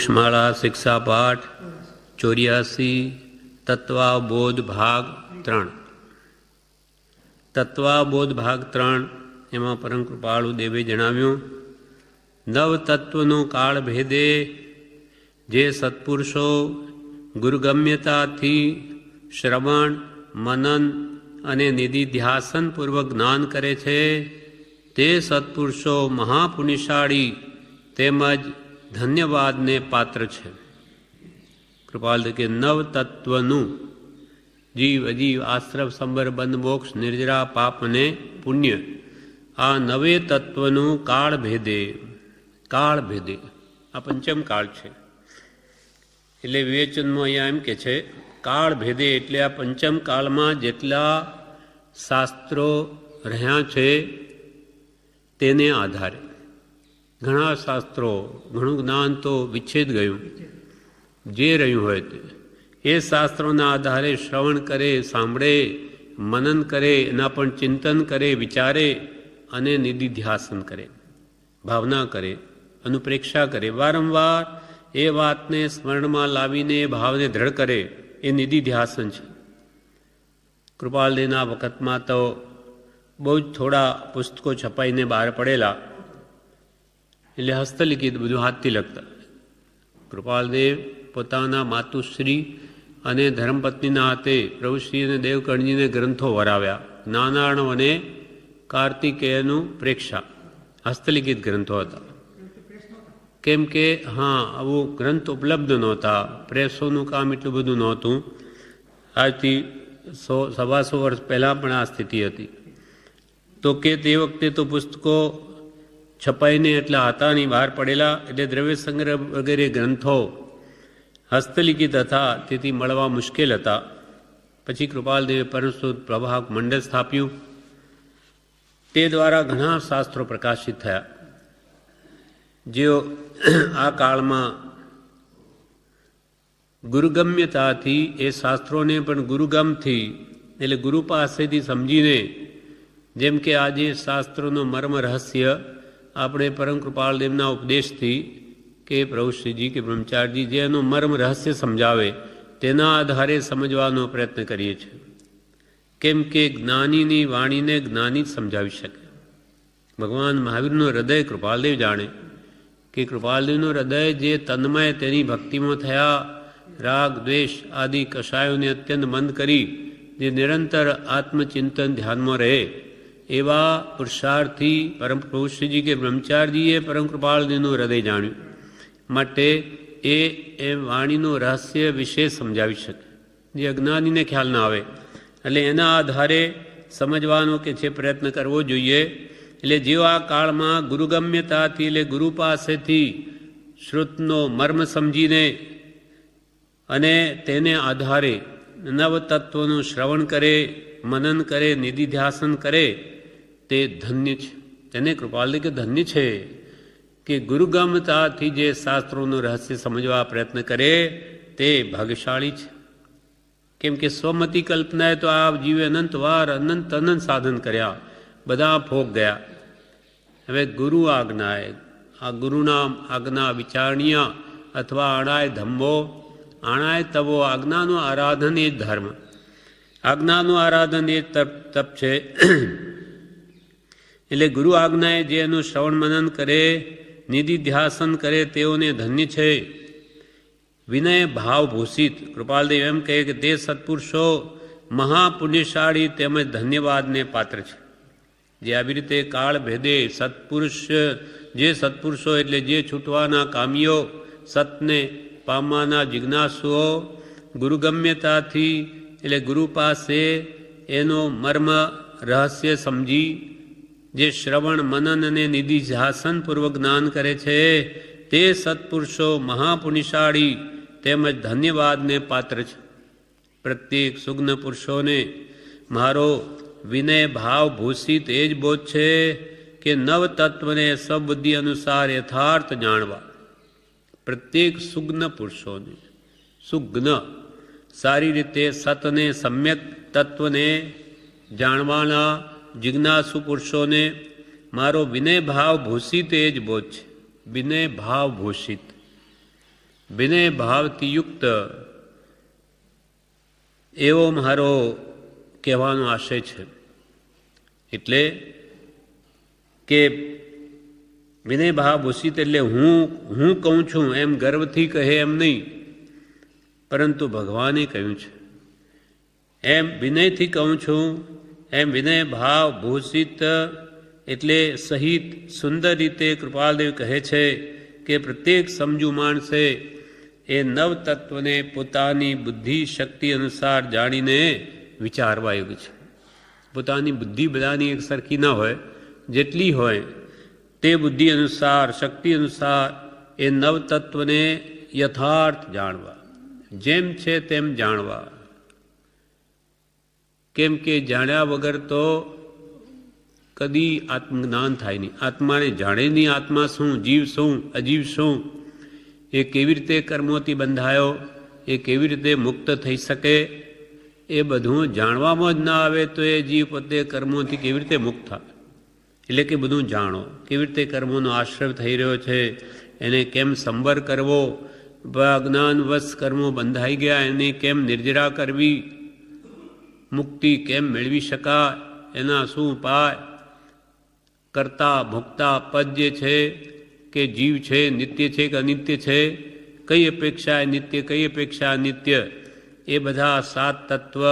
મોક્ષમાળા શિક્ષા પાઠ 84 તત્વાબોધ ભાગ 3. તત્વાબોધ ભાગ 3 એમાં પરમ કૃપાળુ દેવે જણાવ્યું, નવ તત્વનો કાળ ભેદે જે સત્પુરુષો ગુરુગમ્યતાથી શ્રવણ, મનન અને નિધિધ્યાસનપૂર્વક જ્ઞાન કરે છે, તે સત્પુરુષો મહાપુણ્યશાળી તેમજ ધન્યવાદને પાત્ર છે. કૃપાલ કે નવ તત્વનું જીવ, અજીવ, આશ્રવ, સંબર, બંધ, મોક્ષ, નિર્જરા, પાપ અને પુણ્ય, આ નવે તત્વનું કાળ ભેદે આ પંચમ કાળ છે. એટલે વિવેચનમાં અહીંયા એમ કે છે, કાળ ભેદે એટલે આ પંચમ કાળમાં જેટલા શાસ્ત્રો રહ્યા છે તેને આધારે ઘણા શાસ્ત્રો, ઘણું જ્ઞાન તો વિચ્છેદ ગયું, જે રહ્યું હોય તે એ શાસ્ત્રોના આધારે શ્રવણ કરે, સાંભળે, મનન કરે, એના પણ ચિંતન કરે, વિચારે અને નિધિધ્યાસન કરે, ભાવના કરે, અનુપ્રેક્ષા કરે, વારંવાર એ વાતને સ્મરણમાં લાવીને એ ભાવને દ્રઢ કરે, એ નિધિધ્યાસન છે. કૃપાલદેવના વખતમાં તો બહુ જ થોડા પુસ્તકો છપાઈને બહાર પડેલા, એટલે હસ્તલિખિત બધું હાથથી લખતા. કૃપાલદેવ પોતાના માતુશ્રી અને ધર્મપત્નીના હાથે પ્રભુશ્રી અને દેવકર્ણજીને ગ્રંથો વરાવ્યા. નાનાર્ણવ અને કાર્તિકેયનું પ્રેક્ષા હસ્તલિખિત ગ્રંથો હતા. કેમ કે આવું ગ્રંથ ઉપલબ્ધ નહોતા, પ્રેસોનું કામ એટલું બધું નહોતું. આજથી 100-125 વર્ષ પહેલાં પણ આ સ્થિતિ હતી. તો કે તે વખતે તો પુસ્તકો છપાઈને એટલા હતા નહીં, બહાર પડેલા, એટલે દ્રવ્ય સંગ્રહ વગેરે ગ્રંથો હસ્તલિખિત હતા, તેથી મળવા મુશ્કેલ હતા. પછી કૃપાલદેવે પરમસુદ પ્રભાવક મંડળ સ્થાપ્યું. તે દ્વારા ઘણા શાસ્ત્રો પ્રકાશિત થયા, જેઓ આ કાળમાં ગુરુગમ્યતાથી એ શાસ્ત્રોને પણ ગુરુગમથી એટલે ગુરુ પાસેથી સમજીને, જેમ કે આજે શાસ્ત્રોનો મર્મ રહસ્ય આપણે પરમ કૃપાલદેવના ઉપદેશથી કે પ્રભુશ્રીજી કે બ્રહ્મચારીજી જે એનું મર્મ રહસ્ય સમજાવે તેના આધારે સમજવાનો પ્રયત્ન કરીએ છીએ. કેમ કે જ્ઞાનીની વાણીને જ્ઞાની જ સમજાવી શકે. ભગવાન મહાવીરનું હૃદય કૃપાલદેવ જાણે કે કૃપાલદેવનું હૃદય જે તન્મય તેની ભક્તિમાં થયા, રાગ, દ્વેષ આદિ કષાયોને અત્યંત મંદ કરી જે નિરંતર આત્મચિંતન ધ્યાનમાં રહે, એવા પુરુષાર્થી પરમ પ્રભુશ્રીજી કે બ્રહ્મચારીજીએ પરમ કૃપાલદેવનું હૃદય જાણ્યું. માટે એ વાણીનું રહસ્ય વિશે સમજાવી શકે, જે અજ્ઞાનીને ખ્યાલ ના આવે. એટલે એના આધારે સમજવાનો કે છે પ્રયત્ન કરવો જોઈએ. એટલે જેઓ આ કાળમાં ગુરુગમ્યતાથી એટલે ગુરુ પાસેથી શ્રુતનો મર્મ સમજીને અને તેને આધારે નવ તત્વોનું શ્રવણ કરે, મનન કરે, નિધિધ્યાસન કરે, તે ધન્ય છે. તેને કૃપાલદેવ કે ધન્ય છે કે ગુરુગમતાથી જે શાસ્ત્રોનું રહસ્ય સમજવા પ્રયત્ન કરે તે ભાગ્યશાળી છે. કેમ કે સ્વમતી કલ્પનાએ તો આ જીવે અનંતવાર અનંત સાધન કર્યા, બધા ફોક ગયા. હવે ગુરુ આજ્ઞાએ, આ ગુરુના આજ્ઞા વિચારણીય અથવા આણાય ધમ્મો, આણાય તવો, આજ્ઞાનું આરાધન એ જ ધર્મ, આજ્ઞાનું આરાધન એ તપ છે. એટલે ગુરુ આજ્ઞાએ જે એનું શ્રવણ મનન કરે, નિધિધ્યાસન કરે, તેઓને ધન્ય છે. વિનય ભાવ ભૂષિત, કૃપાલદેવ એમ કહે કે તે સત્પુરુષો મહાપુણ્યશાળી તેમજ ધન્યવાદને પાત્ર છે. જે આવી રીતે કાળ ભેદે સત્પુરુષ, જે સત્પુરુષો એટલે જે છૂટવાના કામીઓ, સતને પામવાના જિજ્ઞાસુઓ, ગુરુગમ્યતાથી એટલે ગુરુ પાસે એનો મર્મ રહસ્ય સમજી જે શ્રવણ, મનન અને નિધિધ્યાસનપૂર્વક જ્ઞાન કરે છે, તે સત્પુરુષો મહાપુણ્યશાળી તેમજ ધન્યવાદને પાત્ર છે. પ્રત્યેક સુગ્ન પુરુષોને મારો વિનય ભાવ ભૂષિત એ જ બોધ છે કે નવ તત્વને સ્વબુદ્ધિ અનુસાર યથાર્થ જાણવા. પ્રત્યેક સુગ્ન પુરુષોને, સુગ્ન સારી રીતે સતને સમ્યક તત્વને જાણવાના જિજ્ઞાસુ પુરુષોને મારો વિનય ભાવ ભૂષિત એ જ બોધ છે. વિનય ભાવ ભૂષિત વિનય ભાવથી યુક્ત એવો મારો કહેવાનો આશય છે. એટલે કે વિનય ભાવ ભૂષિત એટલે હું કહું છું એમ ગર્વથી કહે એમ નહીં, પરંતુ ભગવાને કહ્યું છે એમ વિનયથી કહું છું. એમ વિનય ભાવ ભૂષિત એટલે સહિત સુંદર રીતે કૃપાલદેવ કહે છે કે પ્રત્યેક સમજુ માણસે એ નવતત્વને પોતાની બુદ્ધિ શક્તિ અનુસાર જાણીને વિચારવા યોગ્ય છે. પોતાની બુદ્ધિ બધાની એક સરખી ન હોય, જેટલી હોય તે બુદ્ધિ અનુસાર શક્તિ અનુસાર એ નવતત્વને યથાર્થ જાણવા, જેમ છે તેમ જાણવા. કેમ કે જાણ્યા વગર તો કદી આત્મજ્ઞાન થાય નહીં. આત્માને જાણે નહીં આત્મા શું, જીવ શું, અજીવ શું, એ કેવી રીતે કર્મોથી બંધાયો, એ કેવી રીતે મુક્ત થઈ શકે, એ બધું જાણવામાં જ ના આવે તો એ જીવ પોતે કર્મોથી કેવી રીતે મુક્ત થાય. એટલે કે બધું જાણો, કેવી રીતે કર્મોનો આશ્રય થઈ રહ્યો છે, એને કેમ સંવર કરવો, અજ્ઞાનવશ કર્મો બંધાઈ ગયા એને કેમ નિર્જરા કરવી, મુક્તિ કેમ મેળવી શકાય, એના શું ઉપાય, કરતા ભોગતા પદ જે છે કે જીવ છે નિત્ય છે કે અનિત્ય છે, કઈ અપેક્ષા નિત્ય કઈ અપેક્ષા અનિત્ય, એ બધા 7 તત્વ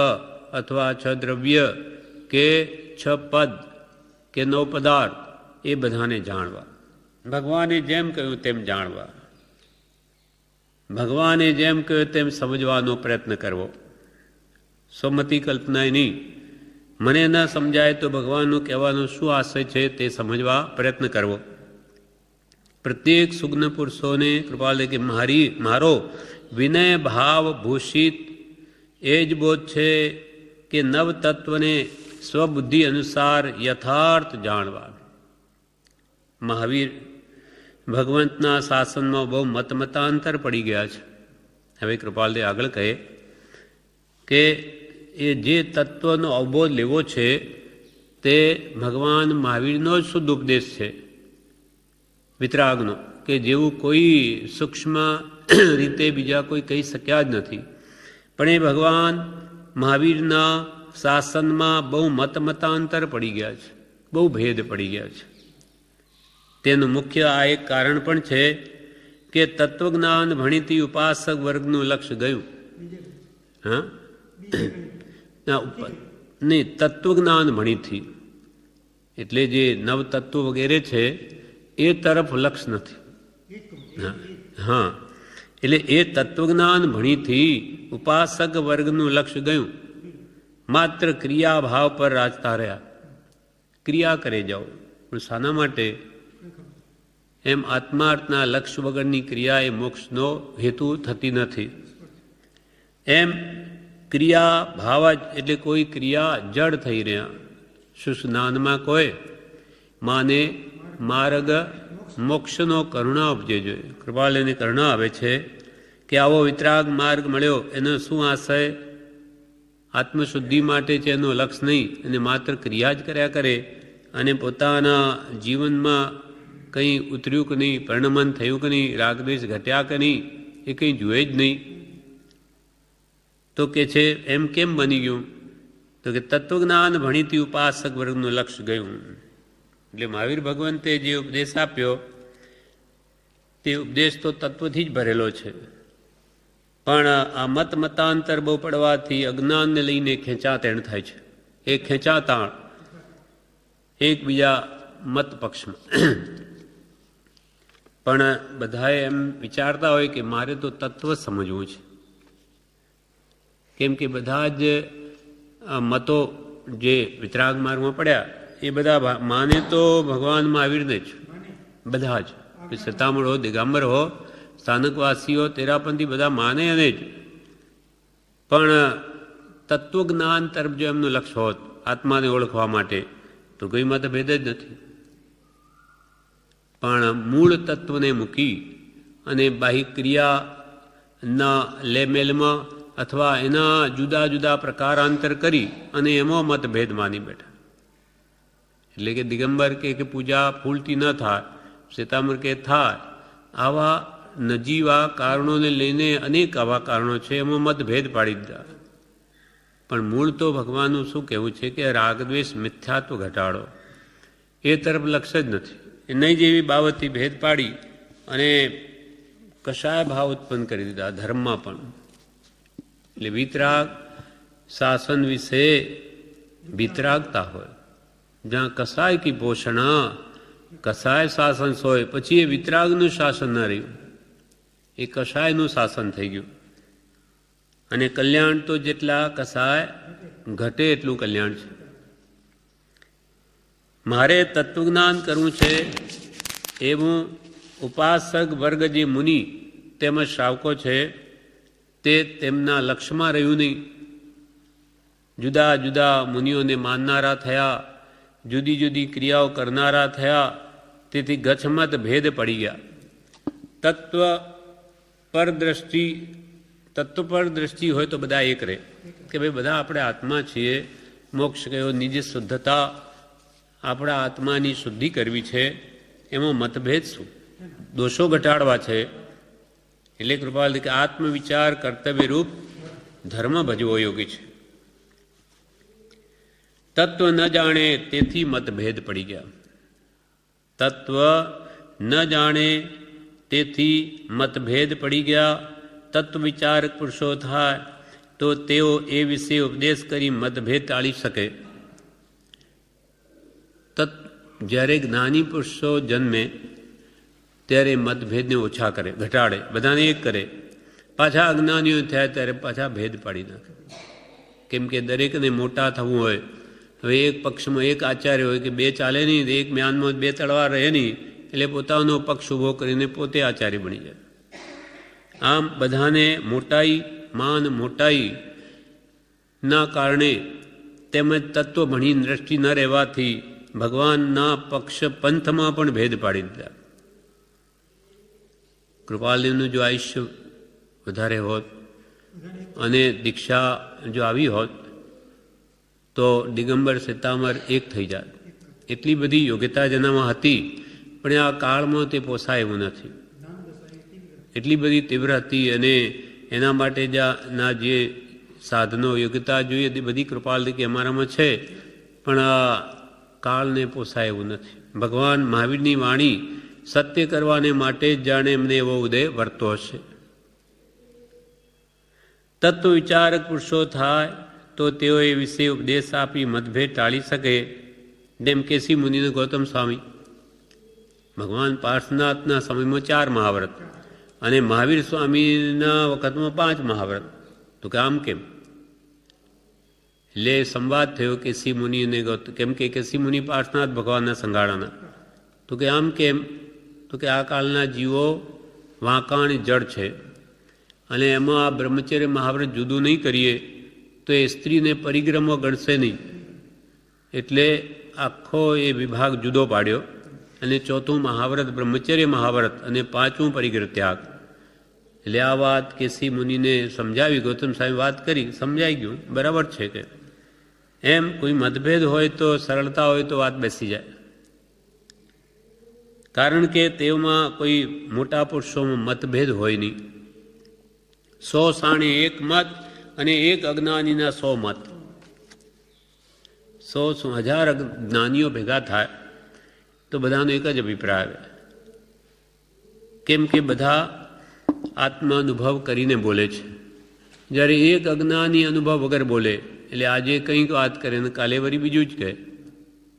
અથવા 6 દ્રવ્ય કે 6 પદ કે 9 પદાર્થ એ બધાને જાણવા. ભગવાને જેમ કહ્યું તેમ જાણવા, ભગવાને જેમ કહ્યું તેમ સમજવાનો પ્રયત્ન કરવો. સ્વમતી કલ્પના નહીં. મને ન સમજાય તો ભગવાનનું કહેવાનો શું આશય છે તે સમજવા પ્રયત્ન કરવો. પ્રત્યેક સુગ્ન પુરુષોને કૃપાલે કે મારો વિનય ભાવ ભૂષિત એ જ બોધ છે કે નવ તત્વને સ્વબુદ્ધિ અનુસાર યથાર્થ જાણવા. મહાવીર ભગવંતના શાસનમાં બહુ મતાંતર પડી ગયા છે. હવે કૃપાલદેવ આગળ કહે કે એ જે તત્વનો અવબોધ લેવો છે તે ભગવાન મહાવીરનો જ શુદ્ધ ઉપદેશ છે, વિતરાગનો, કે જેવું કોઈ સૂક્ષ્મ રીતે બીજા કોઈ કહી શક્યા જ નથી. પણ એ ભગવાન મહાવીરના શાસનમાં બહુ મતાંતર પડી ગયા છે, બહુ ભેદ પડી ગયા છે. તેનું મુખ્ય આ એક કારણ પણ છે કે તત્વજ્ઞાન ભણીતી ઉપાસક વર્ગનું લક્ષ્ય ગયું. હા નહીં, તત્વજ્ઞાન ભણીથી એટલે જે નવતત્વ વગેરે છે એ તરફ લક્ષ નથી. હા, એટલે એ તત્વજ્ઞાન ભણીથી ઉપાસક વર્ગનું લક્ષ્ય ગયું. માત્ર ક્રિયા ભાવ પર રાજતા રહ્યા. ક્રિયા કરે જાઓ, પણ શાના માટે? એમ આત્માર્થના લક્ષ્ય વગરની ક્રિયા એ મોક્ષનો હેતુ થતી નથી. એમ ક્રિયા ભાવ જ એટલે કોઈ ક્રિયા જડ થઈ રહ્યા. સુસ્નાનમાં કોઈ માને માર્ગ મોક્ષનો કરુણા ઉપજે જોઈએ. કૃપાલયને કરુણા આવે છે કે આવો વિતરાગ માર્ગ મળ્યો, એનો શું આશય? આત્મશુદ્ધિ માટે છે એનો લક્ષ્ય નહીં, અને માત્ર ક્રિયા જ કર્યા કરે અને પોતાના જીવનમાં કંઈ ઉતર્યું કે નહીં, પરિણમન થયું કે નહીં, રાગદ્વેષ ઘટ્યા કે નહીં, એ કંઈ જુએ જ નહીં. તો કે છે એમ કેમ બની ગયું? તો કે તત્વજ્ઞાન ભણીતી ઉપાસક વર્ગનું લક્ષ્ય ગયું. એટલે મહાવીર ભગવંતે જે ઉપદેશ આપ્યો તે ઉપદેશ તો તત્વથી જ ભરેલો છે, પણ આ મતાંતર બહુ પડવાથી અજ્ઞાનને લઈને ખેંચાતાણ થાય છે. એ ખેંચાતાણ એકબીજા મત પક્ષમાં. પણ બધાએ એમ વિચારતા હોય કે મારે તો તત્વ સમજવું છે, કેમ કે બધા જ મતો જે વિતરાગ માર્ગમાં પડ્યા એ બધા માને તો ભગવાન મહાવીરને જ, બધા જ, સતામળ હો, દિગંબર હો, સ્થાનકવાસીઓ, તેરાપંથી, બધા માને અને જ. પણ તત્વજ્ઞાન તરફ જો એમનું લક્ષ્ય હોત આત્માને ઓળખવા માટે તો કોઈ મતભેદ જ નથી. પણ મૂળ તત્વને મૂકી અને બાહ્ય ક્રિયાના લેમેલમાં અથવા એના જુદા જુદા પ્રકારાંતર કરી અને એમાં મતભેદ માની બેઠા. એટલે કે દિગંબર કે પૂજા ફૂલથી ન થાય, શ્વેતાંબર કે થાય, આવા નજીવા કારણોને લઈને અનેક આવા કારણો છે, એમાં મતભેદ પાડી દીધા. પણ મૂળ તો ભગવાનનું શું કહેવું છે કે રાગદ્વેષ મિથ્યાત્વ ઘટાડો, એ તરફ લક્ષ્ય જ નથી. એ નહીં જેવી બાબતથી ભેદ પાડી અને કશાય ભાવ ઉત્પન્ન કરી દીધા ધર્મમાં પણ. એટલે વિતરાગ શાસન વિશે વિતરાગતા હોય, જ્યાં કસાય કી પોષણ કસાય શાસન હોય, પછી એ વિતરાગનું શાસન ન રહ્યું, એ કસાયનું શાસન થઈ ગયું. અને કલ્યાણ તો જેટલા કસાય ઘટે એટલું કલ્યાણ છે. મારે તત્વજ્ઞાન કરવું છે એવું ઉપાસક વર્ગ જે મુનિ તેમજ શ્રાવકો છે તે તેમના લક્ષ્યમાં રહ્યું નહીં. જુદા જુદા મુનિઓને માનનારા થયા, જુદી જુદી ક્રિયાઓ કરનારા થયા, તેથી ગચ્છમત ભેદ પડી ગયા. તત્વ પર દ્રષ્ટિ હોય તો બધા એક રહે કે ભાઈ બધા આપણે આત્મા છીએ, મોક્ષ કયો નિજ શુદ્ધતા, આપણા આત્માની શુદ્ધિ કરવી છે, એમાં મતભેદ શું? દોષો ઘટાડવા છે. એટલે કૃપાલ કે આત્મવિચાર કર્તવ્ય રૂપ ધર્મ ભજવો યોગી છે. તત્વ ન જાણે તેથી મતભેદ પડી ગયા. તત્વ ન જાણે તેથી મતભેદ પડી ગયા. તત્વ વિચારક પુરુષો થાય તો તેઓ એ વિશે ઉપદેશ કરી મતભેદ ટાળી શકે. જ્યારે જ્ઞાની પુરુષો જન્મે ત્યારે મતભેદને ઓછા કરે, ઘટાડે, બધાને એક કરે. પાછા અજ્ઞાનીઓ થયા ત્યારે પાછા ભેદ પાડી નાખે. કેમ કે દરેકને મોટા થવું હોય. હવે એક પક્ષમાં એક આચાર્ય હોય કે બે ચાલે નહીં, એક મ્યાનમાં બે તળવાર રહે નહીં, એટલે પોતાનો પક્ષ ઊભો કરીને પોતે આચાર્ય બની જાય. આમ બધાને મોટાઈ, માન મોટાઈના કારણે તેમજ તત્વ ભણી દ્રષ્ટિ ન રહેવાથી ભગવાનના પક્ષ પંથમાં પણ ભેદ પાડી દીધા. કૃપાલદેવનું જો આયુષ્ય વધારે હોત અને દીક્ષા જો આવી હોત તો દિગંબર શ્વેતાંબર એક થઈ જાત. એટલી બધી યોગ્યતા જેનામાં હતી, પણ આ કાળમાં તે પોસાય એવું નથી. એટલી બધી તીવ્ર હતી અને એના માટે ના જે સાધનો યોગ્યતા જોઈએ તે બધી કૃપાલથી અમારામાં છે, પણ આ કાળને પોસાય એવું નથી. ભગવાન મહાવીરની વાણી સત્ય કરવાને માટે જ જાણે એમને એવો ઉદય વર્તો હશે. તત્વ વિચારક પુરુષો થાય તો તેઓ એ વિશે ઉપદેશ આપી મતભેદ ટાળી શકે. જેમ કેસી મુનિને ગૌતમ સ્વામી, ભગવાન પાર્શ્વનાથના સમયમાં 4 મહાવ્રત અને મહાવીર સ્વામીના વખતમાં 5 મહાવ્રત. તો કે આમ કેમ? એટલે સંવાદ થયો કેસી મુનિ અને કેમ કે કેસી મુનિ પાર્શ્વનાથ ભગવાનના સંગાળાના. તો કે આમ કેમ? તો કે આ કાળના જીવો વાંકાણી જળ છે અને એમાં આ બ્રહ્મચર્ય મહાવ્રત જુદું નહીં કરીએ તો એ સ્ત્રીને પરિગ્રહો ગણશે નહીં. એટલે આખો એ વિભાગ જુદો પાડ્યો અને 4થું મહાવ્રત બ્રહ્મચર્ય મહાવ્રત અને 5મું પરિગ્રહ ત્યાગ. એટલે આ વાત કેસી મુનિને સમજાવી. ગૌતમ સાહેબ વાત કરી, સમજાઈ ગયું, બરાબર છે. કે એમ કોઈ મતભેદ હોય તો સરળતા હોય તો વાત બેસી જાય. કારણ કે તેમાં કોઈ મોટા પુરુષોમાં મતભેદ હોય નહીં. 100 સાણે એક મત અને એક અજ્ઞાનીના 100 મત. 100,000 જ્ઞાનીઓ ભેગા થાય તો બધાનો એક જ અભિપ્રાય આવે. કેમ કે બધા આત્માનુભવ કરીને બોલે છે. જ્યારે એક અજ્ઞાની અનુભવ વગર બોલે એટલે આજે કંઈક વાત કરે ને કાલે વળી બીજું જ કહે.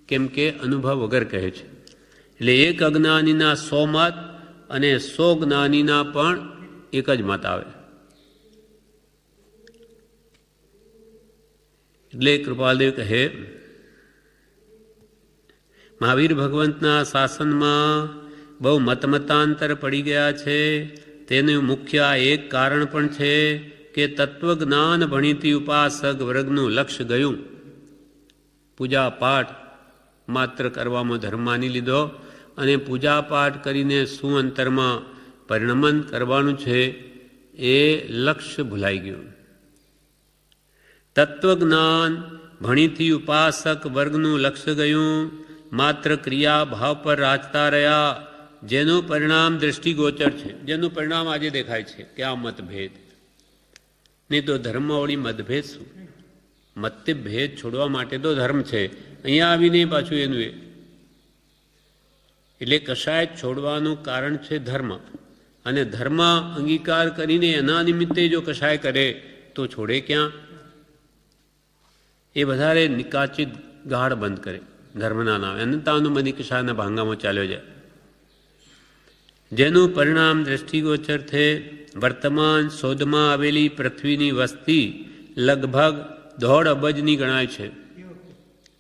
કેમ કે અનુભવ વગર કહે છે. એટલે એક અજ્ઞાનીના 100 મત અને 100 જ્ઞાનીના પણ એક જ મત આવે. એટલે કૃપાલદેવ કહે, મહાવીર ભગવંતના શાસનમાં બહુ મતાંતર પડી ગયા છે. તેનું મુખ્ય આ એક કારણ પણ છે કે તત્વજ્ઞાન ભણીતી ઉપાસક વર્ગનું લક્ષ્ય ગયું. પૂજા પાઠ માત્ર કરવામાં ધર્મ માની લીધો અને પૂજા પાઠ કરીને શું અંતરમાં પરિણમન કરવાનું છે એ લક્ષ્ય ભૂલાઈ ગયું. તત્વજ્ઞાન ભણીથી ઉપાસક વર્ગનું લક્ષ્ય ગયું. માત્ર ક્રિયા ભાવ પર રાચતા રહ્યા જેનું પરિણામ દૃષ્ટિગોચર છે, જેનું પરિણામ આજે દેખાય છે કે આ મતભેદ. નહીં તો ધર્મમાં વળી મતભેદ શું? મતભેદ છોડવા માટે તો ધર્મ છે. અહીંયા આવીને પાછું એનું એટલે કશાય છોડવાનું કારણ છે ધર્મ. અને ધર્મ અંગીકાર કરીને એના નિમિત્તે જો કશાય કરે તો છોડે ક્યાં? એ વધારે નિકાચિત ગાઢ બંધ કરે ધર્મના નામે. અનંતાનુમની કશાના ભાંગામાં ચાલ્યો જાય. જેનું પરિણામ દ્રષ્ટિગોચર છે. વર્તમાન શોધમાં આવેલી પૃથ્વીની વસ્તી લગભગ 1.5 અબજની ગણાય છે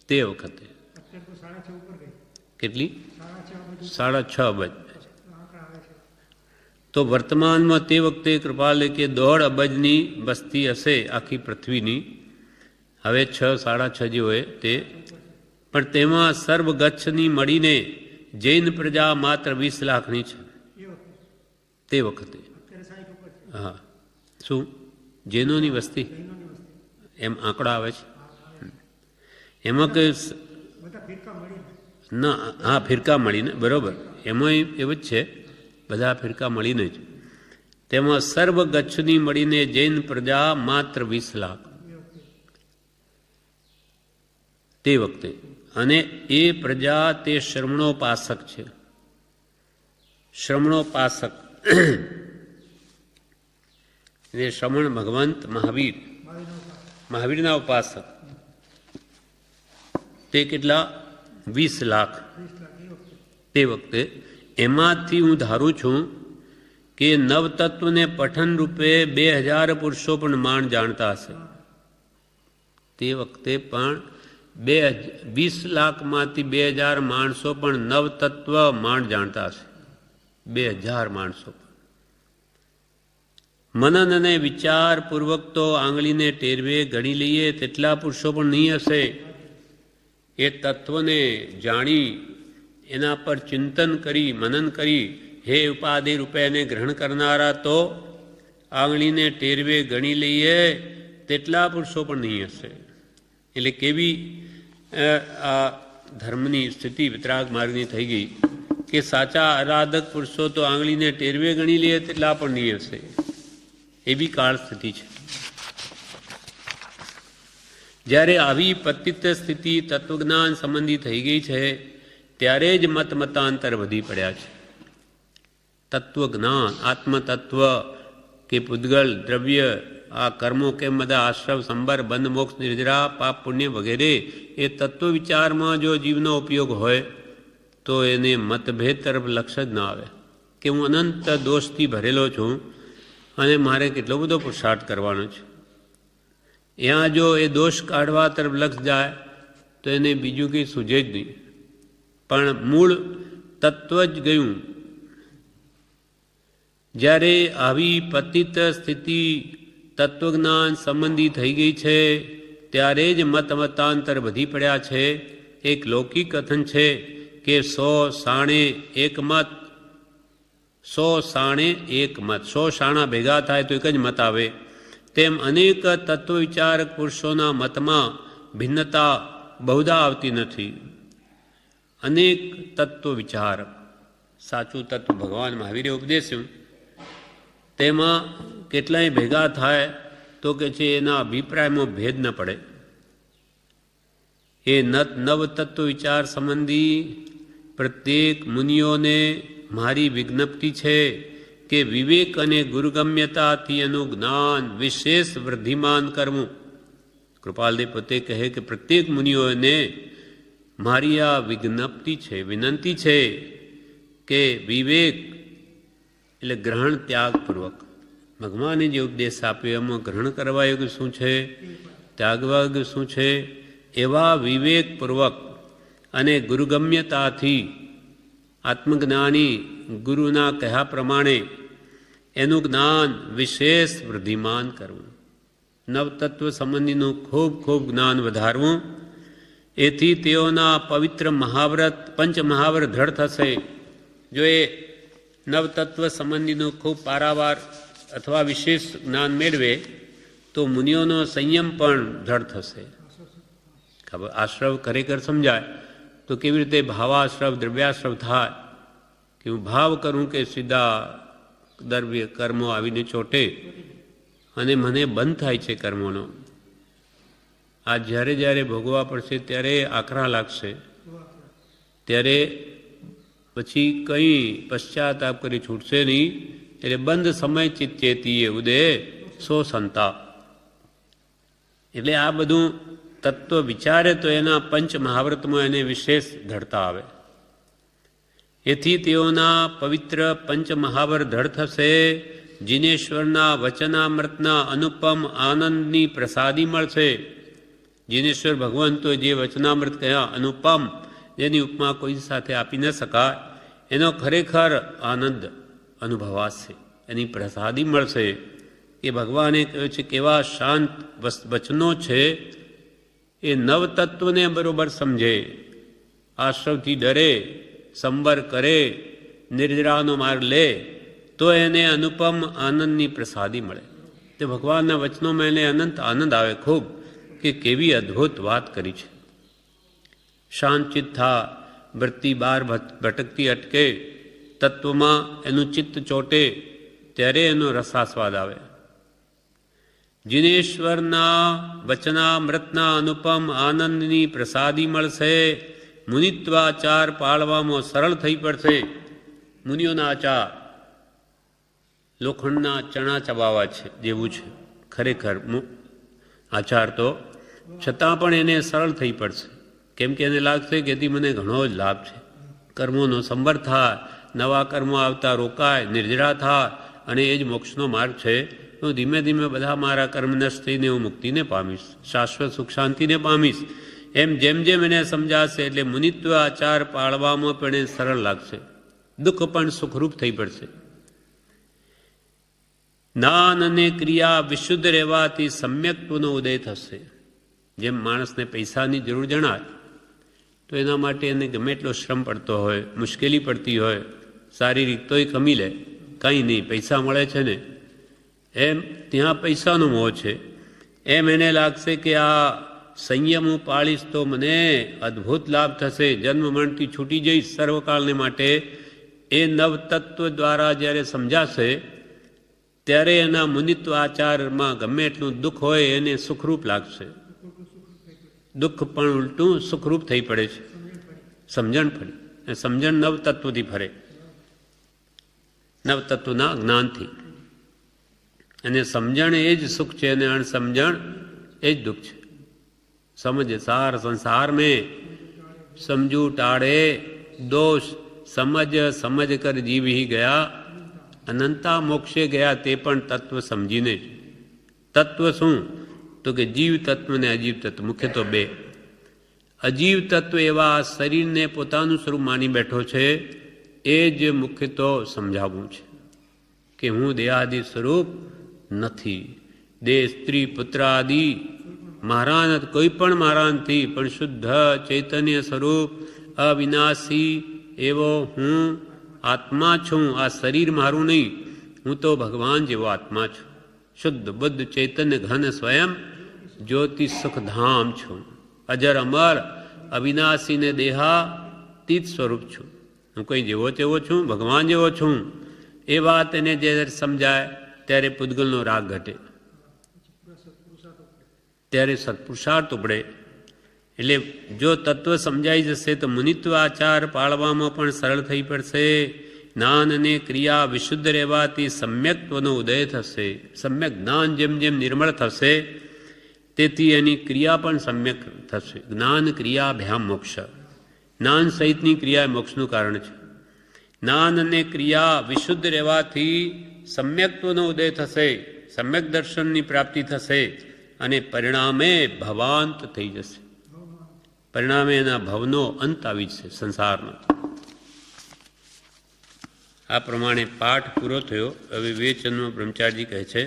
તે વખતે. કેટલી? 6.5 અબજ. તો વર્તમાનમાં તે વખતે કૃપાલે કે 1.5 અબજની વસ્તી હશે આખી પૃથ્વીની. હવે 6, 6.5 જે હોય તે. પણ તેમાં સર્વગચ્છની મળીને જૈન પ્રજા માત્ર 20 લાખની છે તે વખતે. હા, શું જૈનોની વસ્તી એમ આંકડા આવે છે એમાં કે ના? હા, ફિરકા મળીને બરોબર, એમાં એવું જ છે, બધા ફિરકા મળીને જ. તેમાં સર્વગચ્છની મળીને જૈન પ્રજા માત્ર 20 લાખ તે વખતે. અને એ પ્રજા તે શ્રમણોપાસક છે. શ્રમણોપાસક એટલે શ્રમણ ભગવંત મહાવીરના ઉપાસક. તે કેટલા? 20 લાખ તે વખતે. એમાંથી હું ધારું છું કે નવતત્વને પઠન રૂપે 2000 પુરુષો પણ માંડ જાણતા હશે તે વખતે. પણ 20 લાખમાંથી 2000 માણસો પણ નવતત્વ માંડ જાણતા હશે. 2000 માણસો. મનન અને વિચારપૂર્વક તો આંગળીને ટેરવે ગણી લઈએ તેટલા પુરુષો પણ નહીં હશે. એ તત્વને જાણી એના પર ચિંતન કરી મનન કરી હે ઉપાધિ રૂપે એને ગ્રહણ કરનારા તો આંગળીને ટેરવે ગણી લઈએ તેટલા પુરુષો પણ નહીં હશે. એટલે કેવી આ ધર્મની સ્થિતિ વિતરાગ માર્ગની થઈ ગઈ કે સાચા આરાધક પુરુષો તો આંગળીને ટેરવે ગણી લઈએ તેટલા પણ નહીં હશે. એવી કાળ સ્થિતિ છે. જ્યારે આવી પતિત સ્થિતિ તત્વજ્ઞાન સંબંધી થઈ ગઈ છે ત્યારે જ મતાંતર વધી પડ્યા છે. તત્વજ્ઞાન, આત્મતત્વ કે પૂતગલ, દ્રવ્ય, આ કર્મો કેમ બધા આશ્રવ, સંબર, બંધ, મોક્ષ, નિર્જરા, પાપ, પુણ્ય વગેરે એ તત્વ વિચારમાં જો જીવનો ઉપયોગ હોય તો એને મતભેદ તરફ લક્ષ્ય જ ના આવે કે હું અનંત દોષથી ભરેલો છું અને મારે કેટલો બધો પુરુષાર્થ કરવાનો છે. ત્યાં જો એ દોષ કાઢવા તરફ લક્ષ જાય તો એને બીજું કંઈ સૂઝે જ નહીં. પણ મૂળ તત્વ જ ગયું. જ્યારે આવી પતિત સ્થિતિ તત્વજ્ઞાન સંબંધી થઈ ગઈ છે ત્યારે જ મતાંતર વધી પડ્યા છે. એક લૌકિક કથન છે કે 100 સાણે એક મત, 100 સાણે એક મત, 100 સાણા ભેગા થાય તો એક જ મત આવે. તેમ અનેક તત્વ વિચારક પુરુષોના મતમાં ભિન્નતા બહુધા આવતી નથી. અનેક તત્વ વિચારક, સાચું તત્વ ભગવાન મહાવીરે ઉપદેશ્યું તેમાં કેટલાય ભેગા થાય તો કે છે એના અભિપ્રાયમાં ભેદ ન પડે. એ નવ તત્વ વિચાર સંબંધી પ્રત્યેક મુનિઓને મારી વિજ્ઞપ્તિ છે કે વિવેક અને ગુરુગમ્યતાથી એનું જ્ઞાન વિશેષ વૃદ્ધિમાન કરવું. કૃપાલદેવ પોતે કહે કે પ્રત્યેક મુનિઓને મારી આ વિજ્ઞપ્તિ છે, વિનંતી છે કે વિવેક એટલે ગ્રહણ ત્યાગપૂર્વક ભગવાને જે ઉપદેશ આપ્યો એમાં ગ્રહણ કરવા યોગ્ય શું છે, ત્યાગવા યોગ્ય શું છે, એવા વિવેકપૂર્વક અને ગુરુગમ્યતાથી આત્મજ્ઞાની ગુરુના કહ્યા પ્રમાણે એનું જ્ઞાન વિશેષ વૃદ્ધિમાન કરવું. નવતત્વ સંબંધીનું ખૂબ ખૂબ જ્ઞાન વધારવું. એથી તેઓના પવિત્ર મહાવ્રત પંચમહાવ્ર દ્રઢ થશે. જો એ નવતત્વ સંબંધીનું ખૂબ પારાવાર અથવા વિશેષ જ્ઞાન મેળવે તો મુનિઓનો સંયમ પણ દ્રઢ થશે. ખબર આશ્રવ ખરેખર સમજાય તો કેવી રીતે ભાવાશ્રવ દ્રવ્યાશ્રવ થાય, કે હું ભાવ કરું કે સીધા દ્રવ્ય કર્મો આવીને ચોટે અને મને બંધ થાય છે કર્મોનો. આ જ્યારે જ્યારે ભોગવવા પડશે ત્યારે આકરા લાગશે, ત્યારે પછી કંઈ પશ્ચાતાપ કરી છૂટશે નહીં. એટલે બંધ સમય ચિત્તેતીએ ઉદે સો સંતાપ. એટલે આ બધું તત્વ વિચારે તો એના પંચ મહાવ્રતમાં એને વિશેષ ધડતા આવે. એથી તેઓના પવિત્ર પંચ મહાવર ધડ થશે. જીનેશ્વરના વચનામૃતના અનુપમ આનંદની પ્રસાદી મળશે. જીનેશ્વર ભગવંતો જે વચનામૃત કહ્યા અનુપમ, જેની ઉપમા કોઈ સાથે આપી ન શકાય, એનો ખરેખર આનંદ અનુભવાશે, એની પ્રસાદી મળશે. એ ભગવાને કહ્યું છે કેવા શાંત વચનો છે. એ નવતત્વને બરોબર સમજે, આશ્રવથી ડરે, સંવર કરે, નિર્જરાનો માર્ગ લે, તો એને અનુપમ આનંદની પ્રસાદી મળે. તે ભગવાનના વચનોમાં એને અનંત આનંદ આવે ખૂબ, કે કેવી અદ્ભુત વાત કરી છે. શાંતચિત્ત થા, વૃત્તિ બાર ભટકતી અટકે, તત્વમાં એનું ચિત્ત ચોટે, ત્યારે એનો રસાસ્વાદ આવે. જીનેશ્વરના વચનામૃતના અનુપમ આનંદની પ્રસાદી મળશે. મુનિત્વાચાર પાળવામાં સરળ થઈ પડશે. મુનિઓના આચાર લોખંડના ચણા ચબાવા છે જેવું છે ખરેખર આચાર, તો છતાં પણ એને સરળ થઈ પડશે. કેમ કે એને લાગશે કે એથી મને ઘણો જ લાભ છે. કર્મોનો સંવર થાય, નવા કર્મો આવતા રોકાય, નિર્જરા થાય, અને એ જ મોક્ષનો માર્ગ છે. તો ધીમે ધીમે બધા મારા કર્મ નષ્ટ થઈને હું મુક્તિને પામીશ, શાશ્વત સુખ શાંતિને પામીશ. એમ જેમ જેમ એને સમજાશે એટલે મુનિત્વ આચાર પાળવામાં પણ એ સરળ લાગશે. દુઃખ પણ સુખરૂપ થઈ પડશે. જ્ઞાન અને ક્રિયા વિશુદ્ધ રહેવાથી સમ્યક્ત્વનો ઉદય થશે. જેમ માણસને પૈસાની જરૂર જણાય તો એના માટે એને ગમે એટલો શ્રમ પડતો હોય, મુશ્કેલી પડતી હોય, શારીરિક તોય કમી લે, કંઈ નહીં, પૈસા મળે છે ને, એમ ત્યાં પૈસાનો મોહ છે. એમ એને લાગશે કે આ સંયમ હું પાળીશ તો મને અદ્ભુત લાભ થશે, જન્મ મરણથી છૂટી જઈશ સર્વકાળને માટે. એ નવતત્વ દ્વારા જ્યારે સમજાશે ત્યારે એના મુનિત્વ આચારમાં ગમે એટલું દુઃખ હોય એને સુખરૂપ લાગશે. દુઃખ પણ ઉલટું સુખરૂપ થઈ પડે છે. સમજણ ફરે, સમજણ નવતત્વથી ફરે, નવતત્વના જ્ઞાનથી. અને સમજણ એ જ સુખ છે અને અણસમજણ એ જ દુઃખ છે. સમજ સાર સંસાર મેં સમજુ ટાળે દોષ, સમજ સમજ કર જીવ હી ગયા, અનંતા મોક્ષે ગયા તે પણ તત્વ સમજીને જ. તત્વ શું? તો કે જીવ તત્વ ને અજીવ તત્વ, મુખ્ય તો બે. અજીવ તત્વ એવા શરીરને પોતાનું સ્વરૂપ માની બેઠો છે, એ જ મુખ્ય તો સમજાવવું છે કે હું દેહાદિ સ્વરૂપ નથી. દેહ, સ્ત્રી, પુત્ર આદિ મારા નથી, કોઈ પણ મારા નથી, પણ શુદ્ધ ચૈતન્ય સ્વરૂપ અવિનાશી એવો હું આત્મા છું. આ શરીર મારું નહીં, હું તો ભગવાન જેવો આત્મા છું. શુદ્ધ બુદ્ધ ચૈતન્ય ઘન સ્વયં જ્યોતિ સુખધામ છું. અજર અમર અવિનાશી ને દેહાતીત સ્વરૂપ છું. હું કોઈ જેવો તેવો છું, ભગવાન જેવો છું. એ વાત એને જ્યારે સમજાય ત્યારે પૂતગલનો રાગ ઘટે, ત્યારે સત્પુરુષાર્થ ઉપડે. એટલે જો તત્વ સમજાઈ જશે તો મુનિત્વ આચાર પાળવામાં પણ સરળ થઈ પડશે. જ્ઞાન અને ક્રિયા વિશુદ્ધ રહેવાથી સમ્યક્ત્વનો ઉદય થશે. સમ્યક જ્ઞાન જેમ જેમ નિર્મળ થશે તેથી એની ક્રિયા પણ સમ્યક થશે. જ્ઞાન ક્રિયા ભ્યામ મોક્ષ, જ્ઞાન સહિતની ક્રિયા મોક્ષનું કારણ છે. જ્ઞાન અને ક્રિયા વિશુદ્ધ રહેવાથી સમ્યક્ત્વનો ઉદય થશે, સમ્યક દર્શનની પ્રાપ્તિ થશે અને પરિણામે ભવાંત થઈ જશે. પરિણામે એના ભવનો અંત આવી જશે સંસારનો. આ પ્રમાણે પાઠ પૂરો થયો. હવે વિવેચનમાં બ્રહ્મચારીજી કહે છે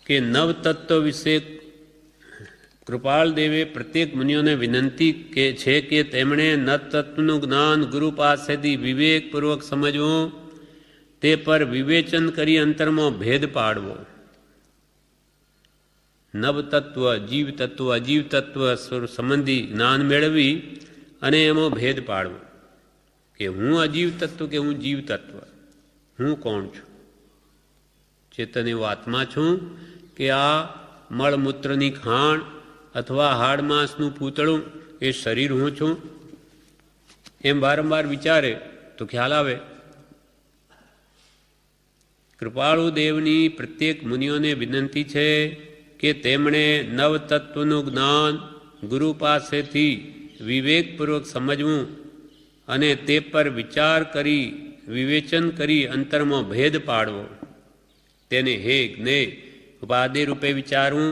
કે નવતત્વ વિશે કૃપાલ દેવે પ્રત્યેક મુનિઓને વિનંતી કે છે કે તેમણે નવતત્વનું જ્ઞાન ગુરુ પાસેથી વિવેકપૂર્વક સમજવું, તે પર વિવેચન કરી અંતરમાં ભેદ પાડવો. નવતત્વ, જીવ તત્વ, અજીવ તત્વ સંબંધી જ્ઞાન મેળવી અને એમાં ભેદ પાડવો કે હું અજીવ તત્વ કે હું જીવ તત્વ, હું કોણ છું? ચેતન એવો આત્મા છું કે આ મળમૂત્રની ખાણ અથવા હાડમાંસનું પૂતળું એ શરીર હું છું? એમ વારંવાર વિચારે તો ખ્યાલ આવે. કૃપાળુ દેવની પ્રત્યેક મુનિઓને વિનંતી છે કે તેમણે નવતત્વનું જ્ઞાન ગુરુ પાસેથી વિવેકપૂર્વક સમજવું અને તે પર વિચાર કરી વિવેચન કરી અંતરમાં ભેદ પાડવો. તેને હે જ્ઞેય ઉપાધિ રૂપે વિચારવું.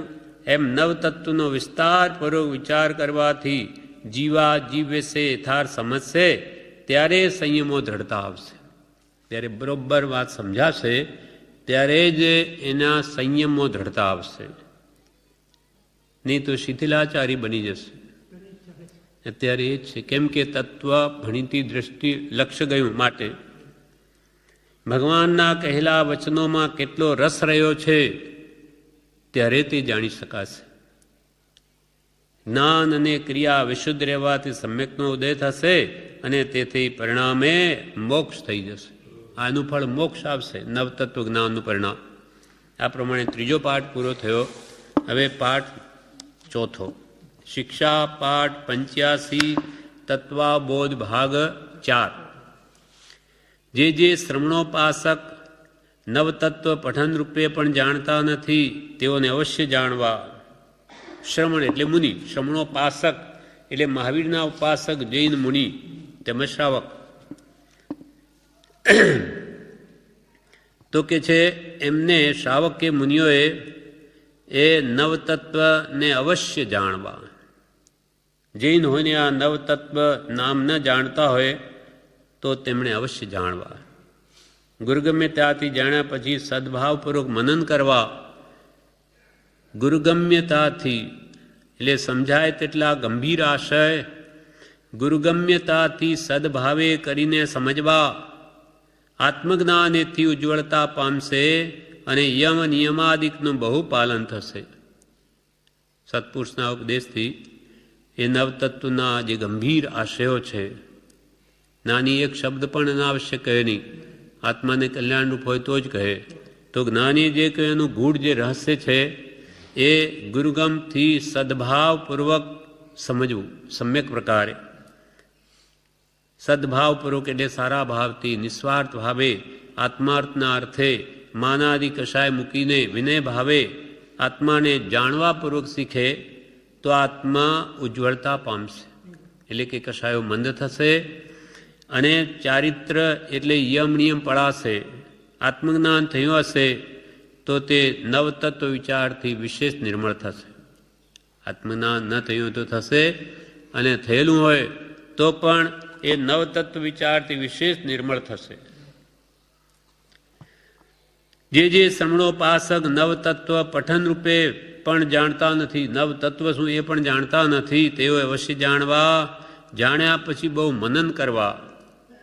એમ નવતત્વનો વિસ્તારપૂર્વક વિચાર કરવાથી જીવા જીવ વિશે યથાર્થ સમજશે, ત્યારે સંયમો દ્રઢતા આવશે. ત્યારે બરોબર વાત સમજાશે ત્યારે જ એના સંયમો દ્રઢતા આવશે, નહીં તો શિથિલાચારી બની જશે. અત્યારે એ જ છે. કેમ કે તત્વ ભણીતી દ્રષ્ટિ લક્ષ્ય ગયું માટે ભગવાનના કહેલા વચનોમાં કેટલો રસ રહ્યો છે ત્યારે તે જાણી શકાશે. જ્ઞાન અને ક્રિયા વિશુદ્ધ રહેવાથી સમ્યકનો ઉદય થશે અને તેથી પરિણામે મોક્ષ થઈ જશે. આનું ફળ મોક્ષ આવશે, નવતત્વ જ્ઞાનનું પરિણામ. આ પ્રમાણે ત્રીજો પાઠ પૂરો થયો. હવે પાઠ ચોથો, શિક્ષા પાઠ 85, તત્વાબોધ ભાગ 4. જે શ્રમણોપાસક નવતત્વ પઠન રૂપે પણ જાણતા નથી તેઓને અવશ્ય જાણવા. શ્રમણ એટલે મુનિ, શ્રમણોપાસક એટલે મહાવીરના ઉપાસક જૈન મુનિ તેમજ શ્રાવક. તો કે છે એમને શ્રાવક કે મુનિઓએ એ નવતત્વને અવશ્ય જાણવા. જૈન હોય ને આ નવતત્વ નામ ન જાણતા હોય તો તેમણે અવશ્ય જાણવા. ગુરુગમ્ય ત્યાંથી જાણ્યા પછી સદભાવપૂર્વક મનન કરવા. ગુરુગમ્યતાથી એટલે સમજાય તેટલા ગંભીર આશય ગુરુગમ્યતાથી સદભાવે કરીને સમજવા. આત્મજ્ઞાનેથી ઉજ્જવળતા પામશે અને યમ નિયમાદિકનું બહુ પાલન થશે. સત્પુરુષના ઉપદેશથી એ નવતત્વના જે ગંભીર આશયો છે, નાની એક શબ્દ પણ અનાવશ્યક કહે નહીં, આત્માને કલ્યાણરૂપ હોય તો જ કહે. તો જ્ઞાની જે કહે એનું ગૂઢ જે રહસ્ય છે એ ગુરુગમથી સદભાવપૂર્વક સમજવું. સમ્યક પ્રકારે સદભાવપૂર્વક એટલે સારા ભાવથી નિસ્વાર્થ ભાવે આત્માર્થના અર્થે માનાદિ કશાય મૂકીને વિનય ભાવે આત્માને જાણવાપૂર્વક શીખે તો આત્મા ઉજ્જવળતા પામશે. એટલે કે કશાયો મંદ થશે અને ચારિત્ર એટલે યમ નિયમ પડાશે. આત્મજ્ઞાન થયું હશે તો તે નવતત્વ વિચારથી વિશેષ નિર્મળ થશે. આત્મજ્ઞાન ન થયું તો થશે, અને થયેલું હોય તો પણ એ નવતત્વ વિચારથી વિશેષ નિર્મળ થશે. જે શ્રમણોપાસક નવતત્વ પઠન રૂપે પણ જાણતા નથી, નવતત્વ શું એ પણ જાણતા નથી, તેઓ અવશ્ય જાણવા. જાણ્યા પછી બહુ મનન કરવા,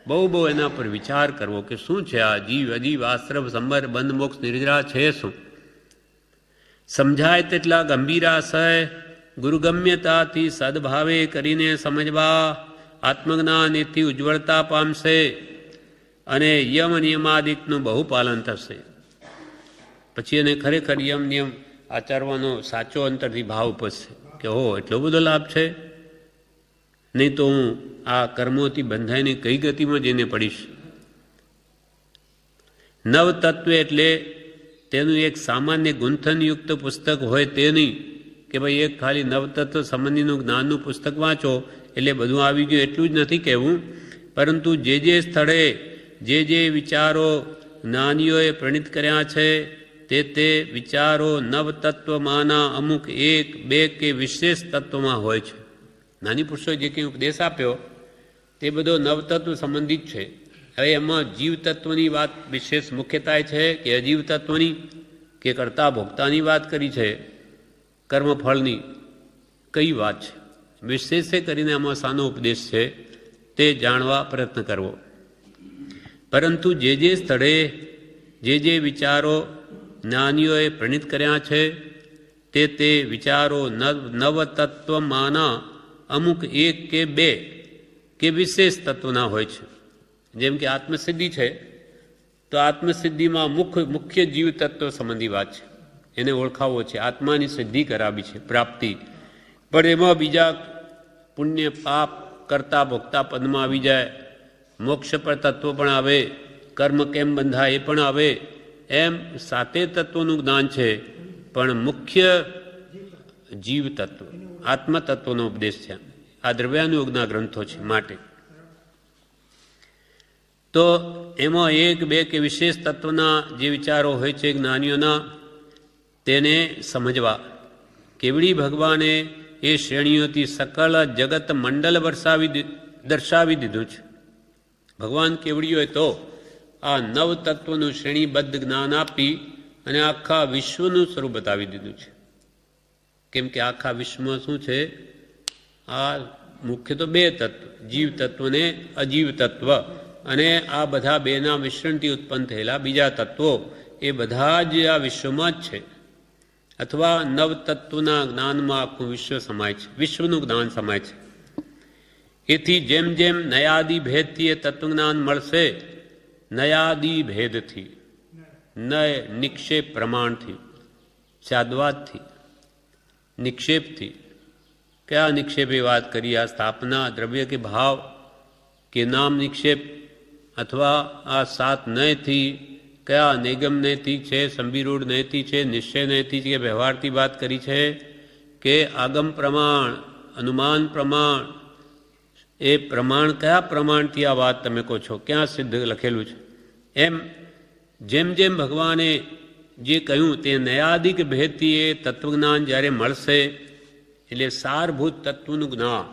બહુ એના પર વિચાર કરવો કે શું છે આ જીવ અજીવ આશ્રમ સંબર બંધ મોક્ષ નિર્જરા છે શું. સમજાય તેટલા ગંભીર આશય ગુરુગમ્યતાથી સદભાવે કરીને સમજવા. આત્મજ્ઞાનેથી ઉજ્જવળતા પામશે અને યમ નિયમાદિકનું બહુ પાલન થશે. પછી એને ખરેખર યમ નિયમ આચરવાનો સાચો અંતરથી ભાવ ઉપજશે કે હો એટલો બધો લાભ છે, નહીં તો હું આ કર્મોથી બંધાઈને કઈ ગતિમાં જઈને પડીશ. નવતત્વ એટલે તેનું એક સામાન્ય ગુંથનયુક્ત પુસ્તક હોય તે નહીં કે ભાઈ એક ખાલી નવતત્વ સંબંધીનું જ્ઞાનનું પુસ્તક વાંચો એટલે બધું આવી ગયું, એટલું જ નથી કહેવું. પરંતુ જે સ્થળે જે વિચારો જ્ઞાનીઓએ પ્રણીત કર્યા છે તે વિચારો નવતત્વમાંના અમુક એક બે કે વિશેષ તત્વમાં હોય છે. નાની પુરુષોએ જે કંઈ ઉપદેશ આપ્યો તે બધો નવતત્વ સંબંધિત છે. હવે એમાં જીવ તત્વની વાત વિશેષ મુખ્યતા છે કે અજીવ તત્વની કે કર્તા ભોગતાની વાત કરી છે, કર્મફળની કઈ વાત છે, વિશેષે કરીને આમાં શાનો ઉપદેશ છે તે જાણવા પ્રયત્ન કરવો. પરંતુ જે સ્થળે જે વિચારો જ્ઞાનીઓએ પ્રણીત કર્યા છે તે વિચારો નવતત્વમાંના અમુક એક કે બે કે વિશેષ તત્વના હોય છે. જેમ કે આત્મસિદ્ધિ છે તો આત્મસિદ્ધિમાં મુખ્ય જીવ તત્વ સંબંધી વાત છે, એને ઓળખાવો છે, આત્માની સિદ્ધિ કરાવી છે, પ્રાપ્તિ. પણ એમાં બીજા પુણ્ય પાપ કરતા ભોગતા પદમાં આવી જાય, મોક્ષ પર તત્વ પણ આવે, કર્મ કેમ બંધાય એ પણ આવે. એમ સાતે તત્વોનું જ્ઞાન છે, પણ મુખ્ય જીવ તત્વ આત્મ તત્વનો ઉપદેશ છે. આ દ્રવ્યાનુયોગના ગ્રંથો છે. માટે તો એમાં એક બે કે વિશેષ તત્વના જે વિચારો હોય છે જ્ઞાનીઓના, તેને સમજવા. કેવડી ભગવાને એ શ્રેણીઓથી સકળ જગત મંડળ દર્શાવી દીધું છે. ભગવાન કેવડી હોય તો આ નવ તત્વનું શ્રેણીબદ્ધ જ્ઞાન આપી અને આખા વિશ્વનું સ્વરૂપ બતાવી દીધું છે. કેમ કે આખા વિશ્વમાં શું છે? આ મુખ્ય તો બે તત્વ, જીવ તત્વ ને અજીવ તત્વ, અને આ બધા બેના મિશ્રણથી ઉત્પન્ન થયેલા બીજા તત્વો, એ બધા જ આ વિશ્વમાં જ છે. અથવા નવ તત્વના જ્ઞાનમાં આખું વિશ્વ સમાય છે, વિશ્વનું જ્ઞાન સમાય છે. એથી જેમ જેમ નયાદિ ભેદથી એ તત્વજ્ઞાન મળશે, નયાદિ ભેદથી, નય નિક્ષેપ પ્રમાણથી, સાદવાદથી, નિક્ષેપથી. કયા નિક્ષેપે વાત કરી? આ સ્થાપના, દ્રવ્ય કે ભાવ કે નામ નિક્ષેપ, અથવા આ સાત નયથી, કયા નિગમ નયથી છે, સંબિરૂઢ નયથી છે, નિશ્ચય નયથી છે, કે વ્યવહારથી વાત કરી છે, કે આગમ પ્રમાણ, અનુમાન પ્રમાણ. એ પ્રમાણ કયા પ્રમાણથી આ વાત તમે કહો છો? ક્યાં સિદ્ધ લખેલું છે? એમ જેમ જેમ ભગવાને જે કહ્યું તે નયાદિક ભેદથી એ તત્વજ્ઞાન જ્યારે મળશે, એટલે સારભૂત તત્વનું જ્ઞાન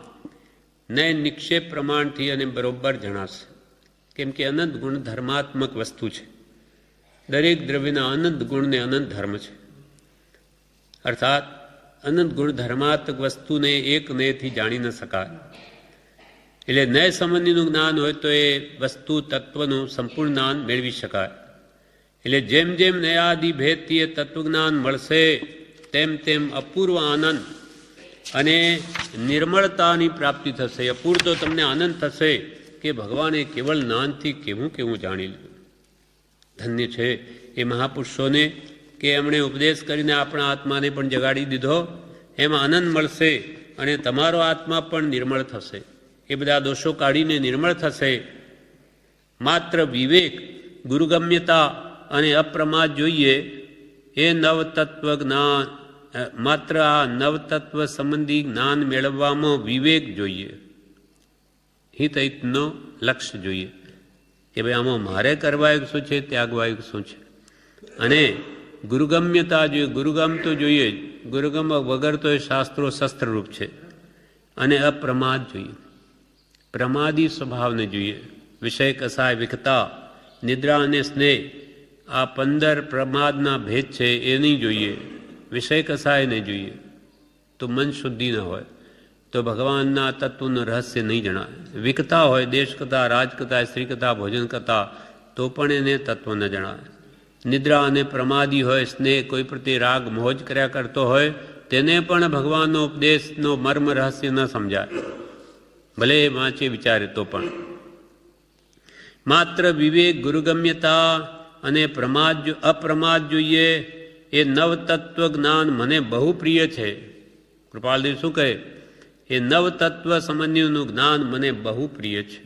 નય નિક્ષેપ પ્રમાણથી અને બરોબર જણાશે. કેમ કે અનંત ગુણ ધર્માત્મક વસ્તુ છે. દરેક દ્રવ્યના અનંત ગુણ ને અનંત ધર્મ છે. અર્થાત અનંત ગુણ ધર્માત્મક વસ્તુને એક નયથી જાણી ન શકાય. એટલે નય સંબંધીનું જ્ઞાન હોય તો એ વસ્તુ તત્વનું સંપૂર્ણ જ્ઞાન મેળવી શકાય. એટલે જેમ જેમ નયાદિ ભેદથી એ તત્વજ્ઞાન મળશે, તેમ તેમ અપૂર્વ આનંદ અને નિર્મળતાની પ્રાપ્તિ થશે. અપૂર્વ તો તમને આનંદ થશે કે ભગવાને કેવળ જ્ઞાનથી કેવું કેવું જાણી લીધું. ધન્ય છે એ મહાપુરુષોને કે એમણે ઉપદેશ કરીને આપણા આત્માને પણ જગાડી દીધો. એમાં આનંદ મળશે અને તમારો આત્મા પણ નિર્મળ થશે. એ બધા દોષો કાઢીને નિર્મળ થશે. માત્ર વિવેક, ગુરુગમ્યતા અને અપ્રમાદ જોઈએ. એ નવતત્વ જ્ઞાન, માત્ર આ નવતત્વ સંબંધી જ્ઞાન મેળવવામાં વિવેક જોઈએ, હિતહિતનો લક્ષ્ય જોઈએ કે ભાઈ આમાં મારે કરવાયું શું છે, ત્યાગવાયું શું છે. અને ગુરુગમ્યતા જોઈએ, ગુરુગમ તો જોઈએ જ, ગુરુગમ વગર તો એ શાસ્ત્રો શસ્ત્રરૂપ છે. અને અપ્રમાદ જોઈએ, પ્રમાદી સ્વભાવને જોઈએ. વિષય કસાય, વિકતા, નિદ્રા અને સ્નેહ, આ 15 પ્રમાદના ભેદ છે એ નહીં જોઈએ. વિષય કસાય નહીં જોઈએ. તો મન શુદ્ધિ ન હોય તો ભગવાનના તત્વનું રહસ્ય નહીં જણાય. વિકતા હોય, દેશકથા, રાજકથા, સ્ત્રીકથા, ભોજન કથા, તો પણ એને તત્વ ન જણાય. નિદ્રા અને પ્રમાદી હોય, સ્નેહ, કોઈ પ્રત્યે રાગ મોજ કર્યા કરતો હોય, તેને પણ ભગવાનનો ઉપદેશનો મર્મ રહસ્ય ન સમજાય, ભલે એ વાંચે વિચારે તો પણ. માત્ર વિવેક, ગુરુગમ્યતા અને અપ્રમાદ જોઈએ. એ નવતત્વ જ્ઞાન મને બહુ પ્રિય છે. કૃપાલદેવ શું કહે? એ નવતત્વ સંબંધીનું જ્ઞાન મને બહુ પ્રિય છે.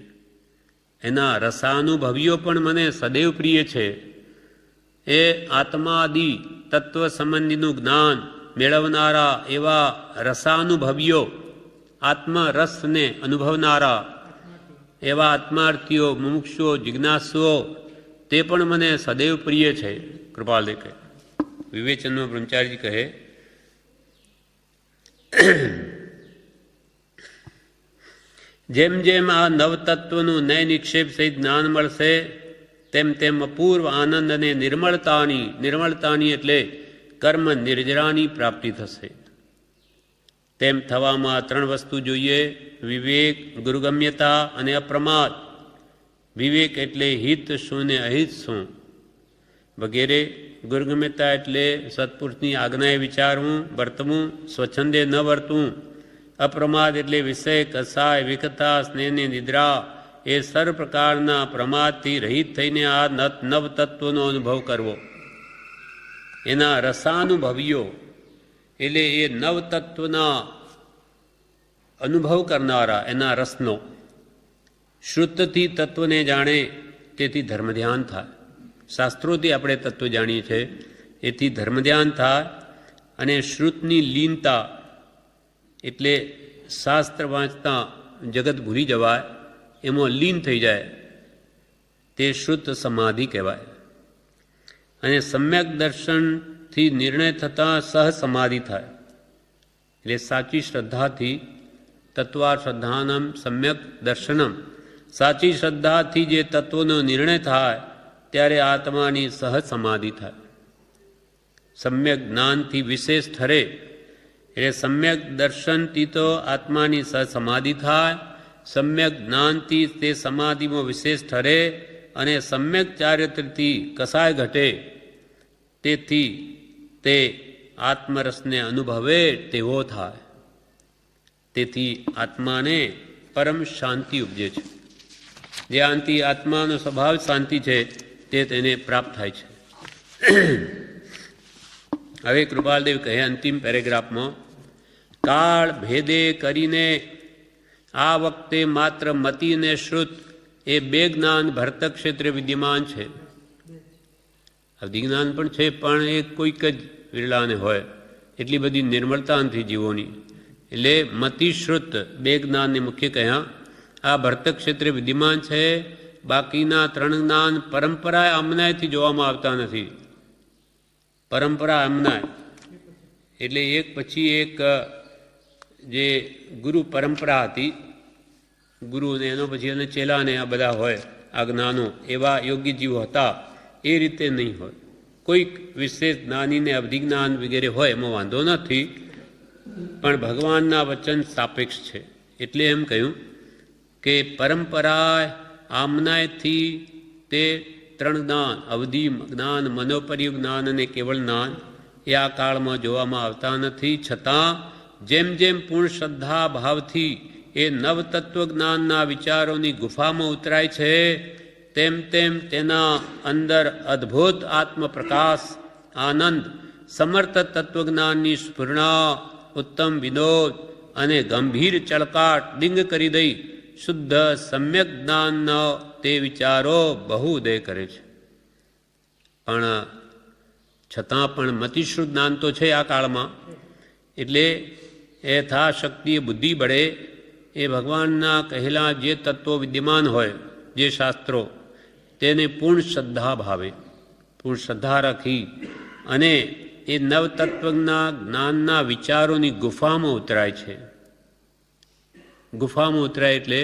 એના રસાનુભવીઓ પણ મને સદૈવ પ્રિય છે. એ આત્માદિ તત્વ સંબંધીનું જ્ઞાન મેળવનારા એવા રસાનુભવીઓ, આત્મરસને અનુભવનારા એવા આત્માર્થીઓ, મુમુક્ષુઓ, જિજ્ઞાસુઓ, તે પણ મને સદૈવ પ્રિય છે. કૃપાલદેવ કહે. વિવેચનનો બ્રહ્મચારી કહે, જેમ જેમ આ નવતત્વનું નય નિક્ષેપ સહિત જ્ઞાન મળશે, તેમ તેમ અપૂર્વ આનંદ અને નિર્મળતાની એટલે કર્મ નિર્જરાની પ્રાપ્તિ થશે. તેમ થવામાં 3 વસ્તુ જોઈએ: વિવેક, ગુરુગમ્યતા અને અપ્રમાદ. વિવેક એટલે હિત શું ને અહિત શું વગેરે. ગુરુગમ્યતા એટલે સત્પુરુષની આજ્ઞાએ વિચારવું, વર્તવું, સ્વચ્છંદે ન વર્તવું. અપ્રમાદ એટલે વિષય, કસાય, વિકથા, સ્નેહની નિદ્રા એ સર્વ પ્રકારના પ્રમાદથી રહિત થઈને આ નવ તત્વનો અનુભવ કરવો. એના રસાનુભવીઓ એટલે એ નવ તત્વના અનુભવ કરનારા, એના રસનો. શ્રુતથી તત્વને જાણે તેથી ધર્મ ધ્યાન થાય. શાસ્ત્રોથી આપણે તત્વ જાણીએ છીએ, એથી ધર્મ ધ્યાન થાય. અને શ્રુતની લીનતા એટલે શાસ્ત્ર વાંચતા જગત ભૂલી જવાય, એમાં લીન થઈ જાય, તે શ્રુત સમાધિ કહેવાય. અને સમ્યક દર્શનથી નિર્ણય થતાં સહ સમાધિ થાય. એટલે સાચી શ્રદ્ધાથી, તત્વા શ્રદ્ધાનમ સમ્યક દર્શનમ, સાચી શ્રદ્ધાથી જે તત્વનો નિર્ણય થાય ત્યારે આત્માની સહ સમાધિ થાય. સમ્યક જ્ઞાનથી વિશેષ ઠરે એટલે સમ્યક દર્શનથી તો આત્માની સહ સમાધિ થાય, સમ્યક જ્ઞાનથી તે સમાધિમાં વિશેષ ઠરે, અને સમ્યક ચારિત્રથી કસાય ઘટે, તેથી તે આત્મરસને અનુભવે તેવો થાય. તેથી આત્માને પરમ શાંતિ ઉપજે છે. જે આંતિ આત્માનો સ્વભાવ શાંતિ છે તે તેને પ્રાપ્ત થાય છે. હવે કૃપાલદેવ કહે અંતિમ પેરેગ્રાફમાં, કાળ ભેદે કરીને આ વખતે માત્ર મતિ અને શ્રુત એ બે જ્ઞાન ભરત ક્ષેત્રે વિદ્યમાન છે. અધિજ્ઞાન પણ છે, પણ એ કોઈક જ વિરલાને હોય, એટલી બધી નિર્મળતા નથી જીવોની. એટલે મતિ શ્રુત બે જ્ઞાનને મુખ્ય કહ્યા. આ ભરત ક્ષેત્રે વિદ્યમાન છે. બાકીના ત્રણ જ્ઞાન પરંપરાએ અમનાયથી જોવામાં આવતા નથી. પરંપરા અમનાય એટલે એક પછી એક જે ગુરુ પરંપરા હતી, ગુરુને એનો પછી એને ચેલાને આ બધા હોય આ જ્ઞાનો, એવા યોગ્ય જીવો હતા. એ રીતે નહીં હોય. કોઈક વિશેષ જ્ઞાનીને અવધિજ્ઞાન વગેરે હોય એમાં વાંધો નથી, પણ ભગવાનના વચન સાપેક્ષ છે. એટલે એમ કહ્યું કે પરંપરા આમનાયથી તે ત્રણ જ્ઞાન, અવધિ જ્ઞાન, મનોપર્ય જ્ઞાન અને કેવળ જ્ઞાન, એ આ કાળમાં જોવામાં આવતા નથી. છતાં જેમ જેમ પૂર્ણ શ્રદ્ધા ભાવથી એ નવતત્વ જ્ઞાનના વિચારોની ગુફામાં ઉતરાય છે, તેમ તેમ તેના અંદર અદ્ભુત આત્મપ્રકાશ, આનંદ, સમર્થ તત્વજ્ઞાનની સ્ફુરણા, ઉત્તમ વિનોદ અને ગંભીર ચળકાટ ડિંગ કરી દઈ શુદ્ધ સમ્યક જ્ઞાનનો તે વિચારો બહુ ઉદય કરે છે. પણ છતાં પણ મતિશ્રુત જ્ઞાન તો છે આ કાળમાં. એટલે યથાશક્તિ બુદ્ધિ બળે એ ભગવાનના કહેલા જે તત્વો વિદ્યમાન હોય, જે શાસ્ત્રો, તેને પૂર્ણ શ્રદ્ધા ભાવે, પૂર્ણ શ્રદ્ધા રાખી અને એ નવતત્વના જ્ઞાનના વિચારોની ગુફામાં ઉતરાય છે. ગુફામાં ઉતરાય એટલે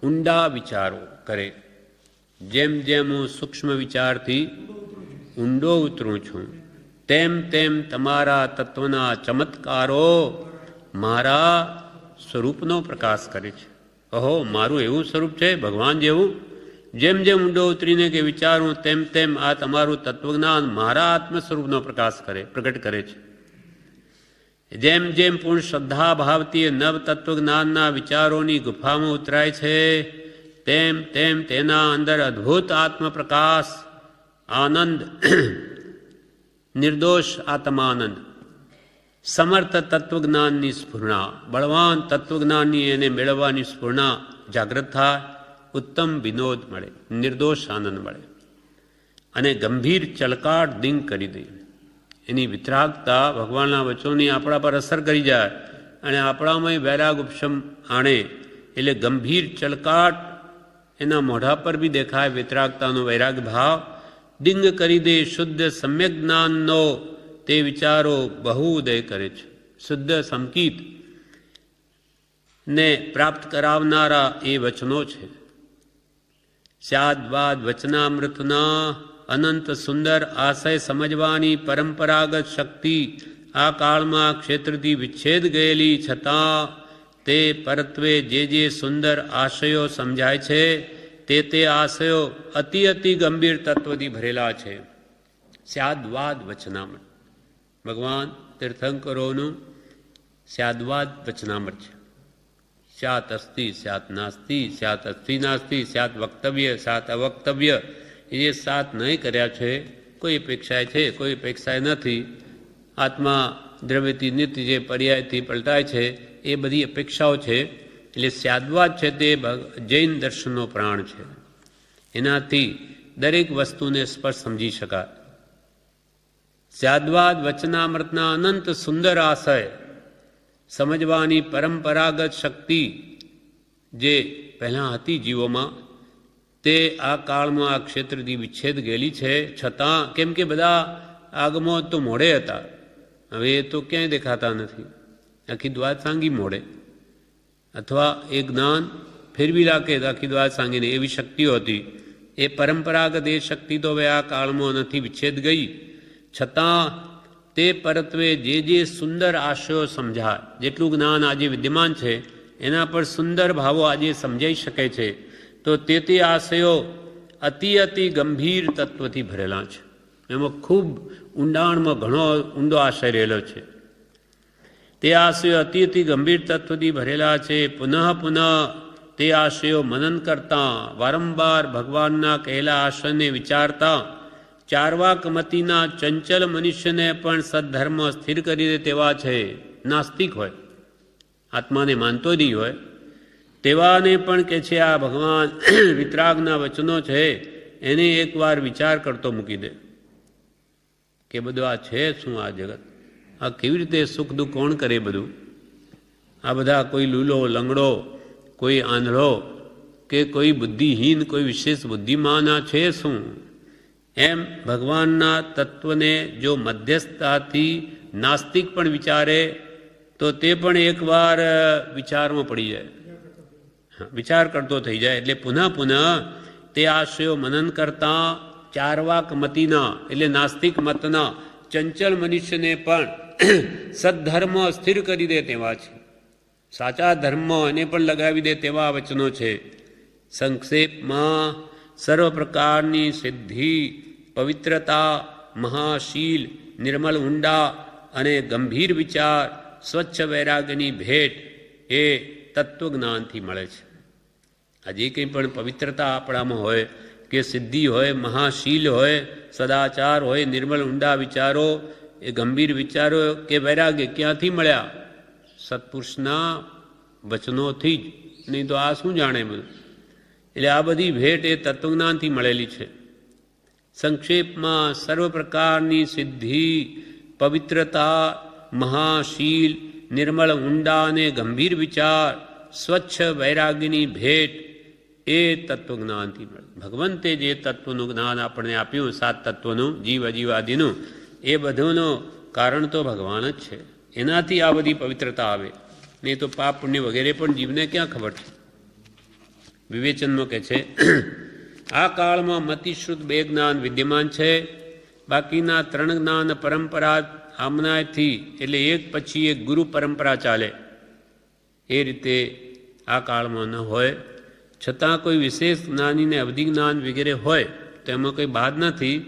ઊંડા વિચારો કરે. જેમ જેમ હું સૂક્ષ્મ વિચારથી ઊંડો ઉતરું છું, તેમ તેમ તમારા તત્વના ચમત્કારો મારા સ્વરૂપનો પ્રકાશ કરે છે. અહો, મારું એવું સ્વરૂપ છે ભગવાન જેવું. જેમ જેમ ઊંડો ઉતરીને કે વિચારું, તેમ તેમ આ તમારું તત્વજ્ઞાન મારા આત્મ સ્વરૂપનો પ્રગટ કરે છે. જેમ જેમ પૂર્ણ શ્રદ્ધા ભાવથી નવ તત્વજ્ઞાનના વિચારોની ગુફામાં ઉતરાય છે, તેમ તેમ તેના અંદર અદ્ભુત આત્મપ્રકાશ, આનંદ, નિર્દોષ આત્માનંદ, સમર્થ તત્વજ્ઞાનની સ્ફુરણા, બળવાન તત્વજ્ઞાનની એને મેળવવાની સ્ફુરણા જાગૃત થાય, ઉત્તમ વિનોદ મળે, નિર્દોષ આનંદ મળે અને ગંભીર ચલકાટ દિંગ કરી દે. એની વિતરાગતા ભગવાનના વચનોની આપણા પર અસર કરી જાય અને આપણામાં વૈરાગ ઉપશમ આણે. એટલે ગંભીર ચલકાટ એના મોઢા પર બી દેખાય, વિતરાગતાનો વૈરાગ ભાવ ડિંગ કરી દે. શુદ્ધ સમ્યક જ્ઞાનનો તે વિચારો બહુ ઉદય કરે છે. શુદ્ધ સંકિત ને પ્રાપ્ત કરાવનારા એ વચનો છે. સ્યાદવાદ વચનામૃતના અનંત સુંદર આશય સમજવાની પરંપરાગત શક્તિ આ કાળમાં ક્ષેત્રથી વિચ્છેદ ગયેલી છતાં તે પરત્વે જે સુંદર આશયો સમજાય છે, તે આશયો અતિ ગંભીર તત્વથી ભરેલા છે. સ્યાદવાદ વચનામૃત ભગવાન તીર્થંકરોનું સ્યાદવાદ વચનામૃત છે. સ્યાત અસ્તિ સ્યાત નાસ્તિ, સ્યાત અસ્તિ નાસ્તિ, સ્યાત વક્તવ્ય સ્યાત અવક્તવ્ય, એ જે 7 નહીં કર્યા છે, કોઈ અપેક્ષાએ છે, કોઈ અપેક્ષાએ નથી. આત્મા દ્રવ્યથી નિત્ય જે પર્યાયથી પલટાય છે એ બધી અપેક્ષાઓ છે. એટલે સ્યાદવાદ છે તે જૈન દર્શનનો પ્રાણ છે. એનાથી દરેક વસ્તુને સ્પષ્ટ સમજી શકાય. સ્યાદવાદ વચનામૃતના અનંત સુંદર આશય સમજવાની પરંપરાગત શક્તિ જે પહેલાં હતી જીવોમાં, તે આ કાળમાં આ ક્ષેત્રથી વિચ્છેદ ગયેલી છે. છતાં કેમ કે બધા આગમો તો મોડે હતા, હવે એ તો ક્યાંય દેખાતા નથી. આખી દ્વાદસાંગી મોડે, અથવા એ જ્ઞાન ફેરવી રાખે તો આખી દ્વાદસાંગીને એવી શક્તિઓ હતી. એ પરંપરાગત એ શક્તિ તો હવે આ કાળમાં નથી, વિચ્છેદ ગઈ. છતાં તે પરત્વે જે સુંદર આશયો સમજાય, જેટલું જ્ઞાન આજે વિદ્યમાન છે એના પર સુંદર ભાવો આજે સમજાઈ શકે છે, તો તે આશયો અતિ ગંભીર તત્વથી ભરેલા છે. એમાં ખૂબ ઊંડાણમાં ઘણો ઊંડો આશય રહેલો છે. તે આશયો અતિ ગંભીર તત્વથી ભરેલા છે. પુનઃ તે આશયો મનન કરતા, વારંવાર ભગવાનના કહેલા આશયને વિચારતા, ચારવાક મતીના ચંચલ મનુષ્યને પણ સદ્ધર્મ સ્થિર કરી દે તેવા છે. નાસ્તિક હોય, આત્માને માનતો નહીં હોય, તેવાને પણ કે છે આ ભગવાન વિતરાગના વચનો છે, એને એકવાર વિચાર કરતો મૂકી દે કે બધું આ છે શું, આ જગત આ કેવી રીતે સુખ દુઃખ કોણ કરે બધું, આ બધા કોઈ લૂલો લંગડો, કોઈ આંધળો કે કોઈ બુદ્ધિહીન, કોઈ વિશેષ બુદ્ધિમાન આ છે શું? એમ ભગવાનના તત્વને જો મધ્યસ્થતાથી નાસ્તિક પણ વિચારે તો તે પણ એકવાર વિચારમાં પડી જાય, વિચાર કરતો થઈ જાય. એટલે પુનઃ તે આશયો મનન કરતા, ચારવાક મતીના એટલે નાસ્તિક મતના ચંચલ મનુષ્યને પણ સદ્ધર્મ સ્થિર કરી દે તેવા છે. સાચા ધર્મ એને પણ લગાવી દે તેવા વચનો છે. સંક્ષેપમાં સર્વ પ્રકારની સિદ્ધિ, પવિત્રતા, મહાશીલ, નિર્મલ ઊંડા અને ગંભીર વિચાર, સ્વચ્છ વૈરાગ્યની ભેટ એ તત્વજ્ઞાનથી મળે છે. આજે કંઈ પણ પવિત્રતા આપણામાં હોય કે સિદ્ધિ હોય, મહાશીલ હોય, સદાચાર હોય, નિર્મલ ઊંડા વિચારો, એ ગંભીર વિચારો કે વૈરાગ્ય ક્યાંથી મળ્યા? સત્પુરુષના વચનોથી જ, નહીં તો આ શું જાણે બધું. એટલે આ બધી ભેટ એ તત્વજ્ઞાનથી મળેલી છે. સંક્ષેપમાં સર્વ પ્રકારની સિદ્ધિ, પવિત્રતા, મહાશીલ, નિર્મળ ઊંડા અને ગંભીર વિચાર, સ્વચ્છ વૈરાગ્યની ભેટ એ તત્વજ્ઞાનથી મળે. ભગવંતે જે તત્વનું જ્ઞાન આપણને આપ્યું, 7 તત્વનું, જીવ અજીવ આદિનું, એ બધુંનું કારણ તો ભગવાન જ છે. એનાથી આ બધી પવિત્રતા આવે, નહીં તો પાપ પુણ્ય વગેરે પણ જીવને ક્યાં ખબર છે. વિવેચનમાં કહે છે આ કાળમાં મતિશ્રુત 2 જ્ઞાન વિદ્યમાન છે, બાકીના 3 જ્ઞાન પરંપરા આમનાથી એટલે એક પછી એક ગુરુ પરંપરા ચાલે એ રીતે આ કાળમાં ન હોય. છતાં કોઈ વિશેષ જ્ઞાનીને અવધિ જ્ઞાન વગેરે હોય તો એમાં કંઈ બાદ નથી.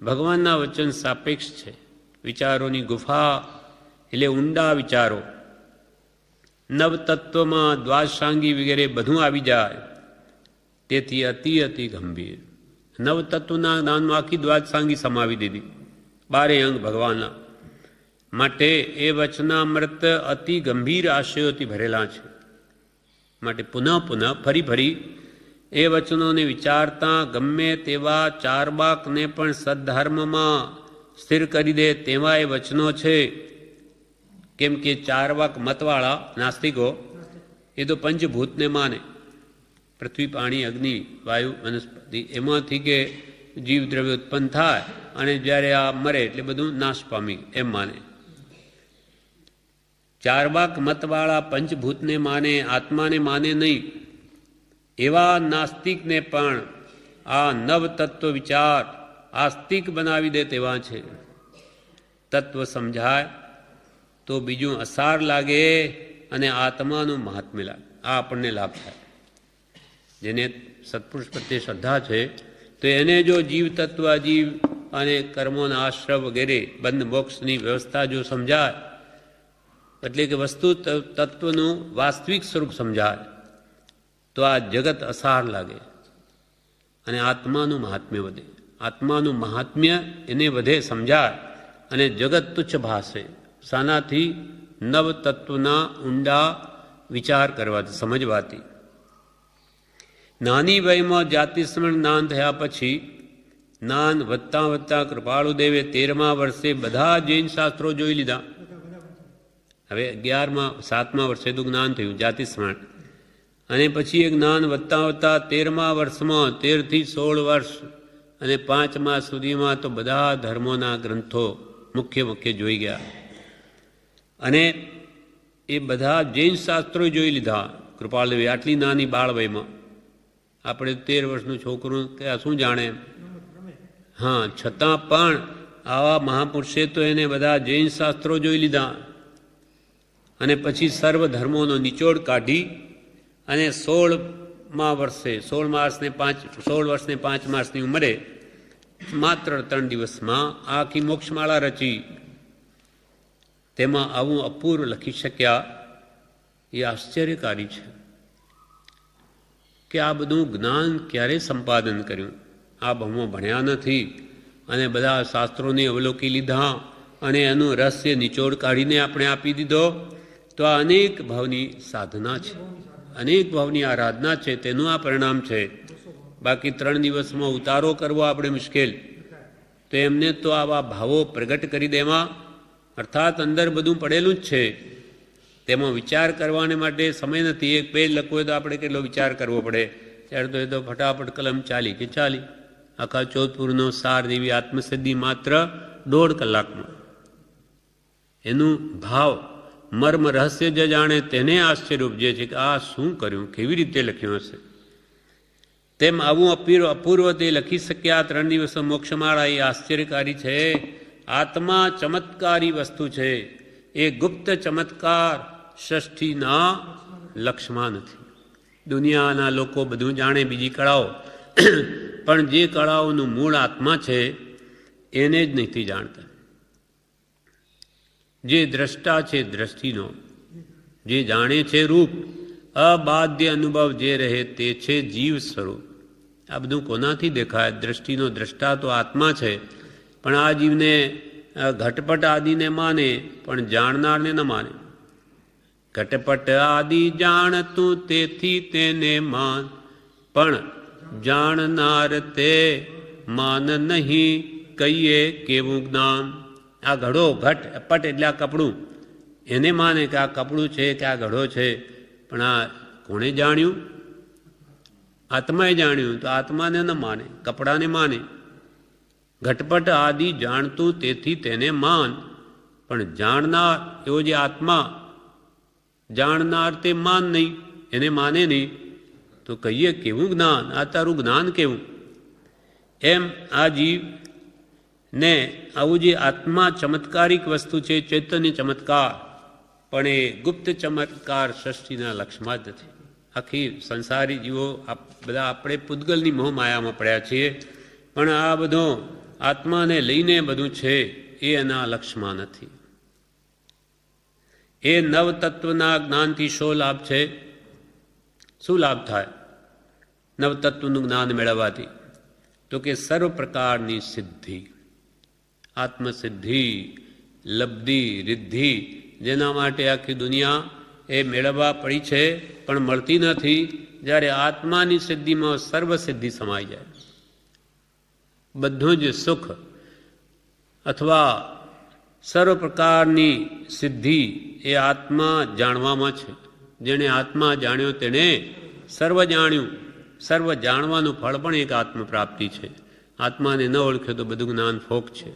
ભગવાનના વચન સાપેક્ષ છે. વિચારોની ગુફા એટલે ઊંડા વિચારો, નવતત્વમાં દ્વાદશાંગી વગેરે બધું આવી જાય, તેથી અતિ ગંભીર. નવતત્વના જ્ઞાનમાં આખી દ્વાદશાંગી સમાવી દીધી, 12 અંગ ભગવાનના. માટે એ વચનામૃત અતિ ગંભીર આશયોથી ભરેલા છે. માટે પુનઃ ફરી એ વચનોને વિચારતા ગમે તેવા ચારબાકને પણ સદ્ધર્મમાં સ્થિર કરી દે તેવા એ વચનો છે. કેમ કે ચારવાક મતવાળા નાસ્તિકો એ તો પંચભૂતને માને, પૃથ્વી, પાણી, અગ્નિ, વાયુ, વનસ્પતિ, એમાંથી કે જીવ દ્રવ્ય ઉત્પન્ન થાય અને જ્યારે આ મરે એટલે બધું નાશ પામી એમ માને. ચારવાક મતવાળા પંચભૂતને માને, આત્માને માને નહીં. એવા નાસ્તિકને પણ આ નવ તત્વ વિચાર આસ્તિક બનાવી દે તેવા છે. તત્વ સમજાય તો બીજું અસાર લાગે અને આત્માનું મહાત્મ્ય લાગે, આ આપણને લાભ થાય. જેને સત્પુરુષ પ્રત્યે શ્રદ્ધા છે તો એને જો જીવ તત્વ, અજીવ અને કર્મોના આશ્રવ વગેરે બંધ મોક્ષની વ્યવસ્થા જો સમજાય એટલે કે વસ્તુ તત્વનું વાસ્તવિક સ્વરૂપ સમજાય તો આ જગત અસાર લાગે અને આત્માનું મહાત્મ્ય વધે. આત્માનું મહાત્મ્ય એને વધે, સમજાય અને જગત તુચ્છ ભાસે. શાનાથી? નવ તત્વના ઊંડા વિચાર કરવાથી, સમજવાથી. નાની વયમાં જાતિ સ્મરણ જ્ઞાન થયા પછી જ્ઞાન વધતા વધતા કૃપાળુદેવે 13મા વર્ષે બધા જૈન શાસ્ત્રો જોઈ લીધા. હવે 7મા વર્ષે તો જ્ઞાન થયું જાતિ સ્મરણ, અને પછી એ જ્ઞાન વધતા વધતા 13મા વર્ષમાં 13 થી 16 વર્ષ અને 5મા સુધીમાં તો બધા ધર્મોના ગ્રંથો મુખ્ય જોઈ ગયા અને એ બધા જૈન શાસ્ત્રો જોઈ લીધા કૃપાળદેવે આટલી નાની બાળ વયમાં. આપણે 13 વર્ષનું છોકરું કે શું જાણે? હા, છતાં પણ આવા મહાપુરુષે તો એને બધા જૈન શાસ્ત્રો જોઈ લીધા અને પછી સર્વ ધર્મોનો નિચોડ કાઢી અને 16મા વર્ષે 16 વર્ષને 5 માસની ઉંમરે માત્ર 3 દિવસમાં આખી મોક્ષમાળા રચી. તેમાં આવું અપૂર્વ લખી શક્યા એ આશ્ચર્યકારી છે કે આ બધું જ્ઞાન ક્યારે સંપાદન કર્યું? આ ભાવમાં ભણ્યા નથી અને બધા શાસ્ત્રોને અવલોકી લીધા અને એનું રહસ્ય નિચોડ કાઢીને આપણે આપી દીધો. તો આ અનેક ભાવની સાધના છે, અનેક ભાવની આરાધના છે, તેનું આ પરિણામ છે. બાકી 3 દિવસમાં ઉતારો કરવો આપણે મુશ્કેલ. તો એમને તો આવા ભાવો પ્રગટ કરી દેવા, અર્થાત અંદર બધું પડેલું જ છે, તેમાં વિચાર કરવાને માટે સમય નથી. એક પેજ લખવું હોય તો આપણે કેટલો વિચાર કરવો પડે? ત્યારે તો એ તો ફટાફટ કલમ ચાલી આખા ચોથપુરનો સાર જેવી આત્મસિદ્ધિ માત્ર 1.5 કલાકમાં. એનું ભાવ મર્મ રહસ્ય જે જાણે તેને આશ્ચર્ય ઉપજે છે કે આ શું કર્યું, કેવી રીતે લખ્યું હશે. તેમ આવું અપૂર્વ તે લખી શક્યા 3 દિવસ મોક્ષમાળા. એ આશ્ચર્યકારી છે. આત્મા ચમત્કારી વસ્તુ છે. એ ગુપ્ત ચમત્કાર ષષ્ઠીના લક્ષમાં નથી. દુનિયાના લોકો બધું જાણે, બીજી કળાઓ, પણ જે કળાઓનું મૂળ આત્મા છે એને જ નથી જાણતા. જે દ્રષ્ટા છે દ્રષ્ટિનો, જે જાણે છે રૂપ, અબાધ્ય અનુભવ જે રહે તે છે જીવ સ્વરૂપ. આ બધું કોનાથી દેખાય? દ્રષ્ટિનો દ્રષ્ટા તો આત્મા છે, પણ આ જીવને ઘટપટ આદિને માને પણ જાણનારને ન માને. ઘટપટ આદિ જાણતું તેથી તેને માન, પણ જાણનાર તે માન નહીં, કહીએ કેવું જ્ઞાન. આ ઘડો, પટ એટલે આ કપડું, એને માને કે આ કપડું છે કે આ ઘડો છે, પણ આ કોણે જાણ્યું? આત્માએ જાણ્યું. તો આત્માને ન માને, કપડાને માને. ઘટપટ આદિ જાણતું તેથી તેને માન, પણ જાણનાર એવો જે આત્મા, જાણનાર તે માન નહીં, એને માને નહીં. તો કહીએ કેવું જ્ઞાન? આ તારું જ્ઞાન કેવું? એમ આ જીવ ને આવું જે આત્મા ચમત્કારિક વસ્તુ છે, ચૈતન્ય ચમત્કાર, પણ એ ગુપ્ત ચમત્કાર ષષ્ઠીના લક્ષમાં જ નથી. આખી સંસારી જીવો બધા આપણે પૂતગલની મોહ માયામાં પડ્યા છીએ, પણ આ બધો આત્માને લઈને બધું છે એ એના લક્ષમાં નથી. એ નવતત્વના જ્ઞાનથી શો લાભ છે? શું લાભ થાય નવતત્વનું જ્ઞાન મેળવવાથી? તો કે સર્વ પ્રકારની સિદ્ધિ, આત્મસિદ્ધિ, લબ્ધિ, રિદ્ધિ, જેના માટે આખી દુનિયા એ મેળવવા પડી છે પણ મળતી નથી. જ્યારે આત્માની સિદ્ધિમાં સર્વ સિદ્ધિ સમાઈ જાય, બધું જ સુખ અથવા સર્વ પ્રકારની સિદ્ધિ એ આત્મા જાણવામાં છે. જેણે આત્મા જાણ્યો તેણે સર્વ જાણ્યું. સર્વ જાણવાનું ફળ પણ એક આત્મ પ્રાપ્તિ છે. આત્માને ન ઓળખ્યો તો બધું જ્ઞાન ફોક છે.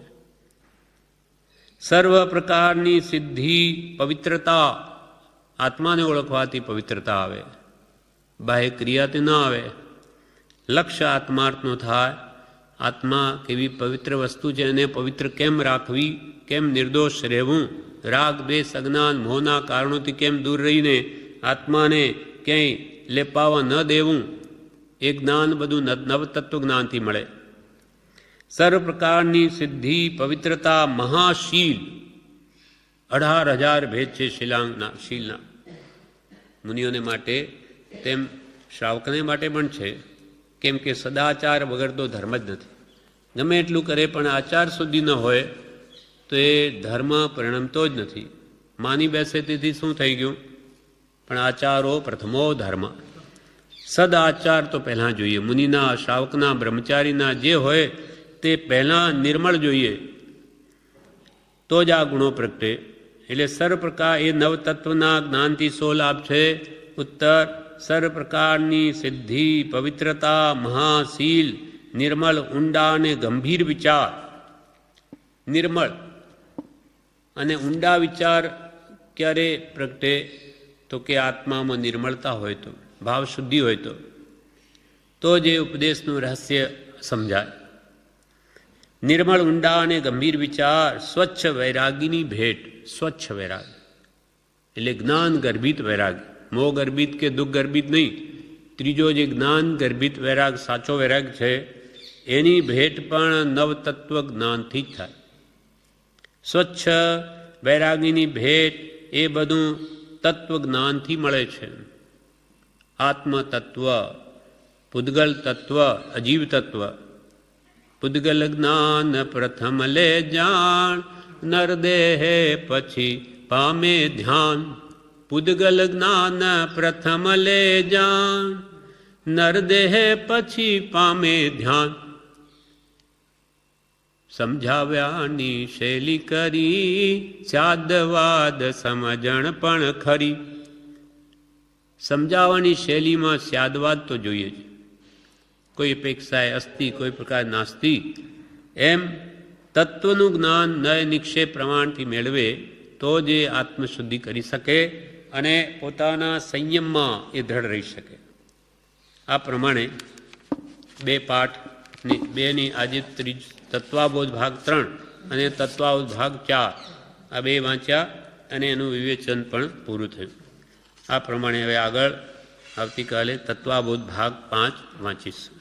સર્વ પ્રકારની સિદ્ધિ, પવિત્રતા, આત્માને ઓળખવાથી પવિત્રતા આવે, બાહ્ય ક્રિયાથી ન આવે. લક્ષ્ય આત્માર્થનો થાય. આત્મા કેવી પવિત્ર વસ્તુ છે, એને પવિત્ર કેમ રાખવી, કેમ નિર્દોષ રહેવું, રાગ દ્વેષ અજ્ઞાન મોહના કારણોથી કેમ દૂર રહીને આત્માને ક્યાંય લેપાવા ન દેવું, એ જ્ઞાન બધું નવતત્વ જ્ઞાનથી મળે. સર્વ પ્રકારની સિદ્ધિ, પવિત્રતા, મહાશીલ, 18,000 ભેદ છે શીલના મુનિઓને માટે, તેમ શ્રાવકને માટે પણ છે. કેમ કે સદાચાર વગર તો ધર્મ જ નથી. ગમે એટલું કરે પણ આચાર સુધી ન હોય તો એ ધર્મ પરિણમતો જ નથી. માની બેસે તેથી શું થઈ ગયું? પણ આચારો પ્રથમો ધર્મ. સદાચાર તો પહેલાં જોઈએ. મુનિના, શ્રાવકના, બ્રહ્મચારીના જે હોય તે પહેલાં નિર્મળ જોઈએ, તો જ આ ગુણો પ્રગટે. એટલે સર્વ પ્રકાર એ નવતત્વના જ્ઞાનથી શો લાભ છે? ઉત્તર, સર્વ પ્રકારની સિદ્ધિ, પવિત્રતા, મહાશીલ, નિર્મળ, ઊંડા અને ગંભીર વિચાર. નિર્મળ અને ઊંડા વિચાર ક્યારે પ્રગટે? તો કે આત્મામાં નિર્મળતા હોય તો, ભાવ શુદ્ધિ હોય તો જ એ ઉપદેશનું રહસ્ય સમજાય. નિર્મળ, ઊંડા અને ગંભીર વિચાર, સ્વચ્છ વૈરાગીની ભેટ. સ્વચ્છ વૈરાગ એટલે જ્ઞાન ગર્ભિત વૈરાગ, મોહ ગર્ભિત કે દુઃખ ગર્ભિત નહીં. ત્રીજો જે જ્ઞાન ગર્ભિત વૈરાગ, સાચો વૈરાગ છે, એની ભેટ પણ નવતત્વ જ્ઞાનથી જ થાય. સ્વચ્છ વૈરાગીની ભેટ એ બધું તત્વ જ્ઞાનથી મળે છે. આત્મતત્વ, પૂદગલ તત્વ, અજીવ તત્વ. પૂદગલ જ્ઞાન પ્રથમ લે જાણ, નરદેહે પછી પામે ધ્યાન. પૂદગલ જ્ઞાન પ્રથમ લે જાણ, નરદેહે પછી પામે ધ્યાન. સમજાવ્યાની શૈલી કરી, સ્યાદવાદ સમજણ પણ ખરી. સમજાવવાની શૈલીમાં સ્યાદવાદ તો જોઈએ જ. કોઈ અપેક્ષાએ અસ્તિ, કોઈ પ્રકાર નાસ્તિ. એમ તત્વનું જ્ઞાન નય નિક્ષેપ પ્રમાણથી મેળવે તો જ એ આત્મશુદ્ધિ કરી શકે અને પોતાના સંયમમાં એ દ્રઢ રહી શકે. આ પ્રમાણે બે પાઠની બેની આજે તત્વાબોધ ભાગ 3 અને તત્વાબોધ ભાગ 4 આ બે વાંચ્યા અને એનું વિવેચન પણ પૂરું થયું. આ પ્રમાણે હવે આગળ આવતીકાલે તત્વાબોધ ભાગ 5 વાંચીશું.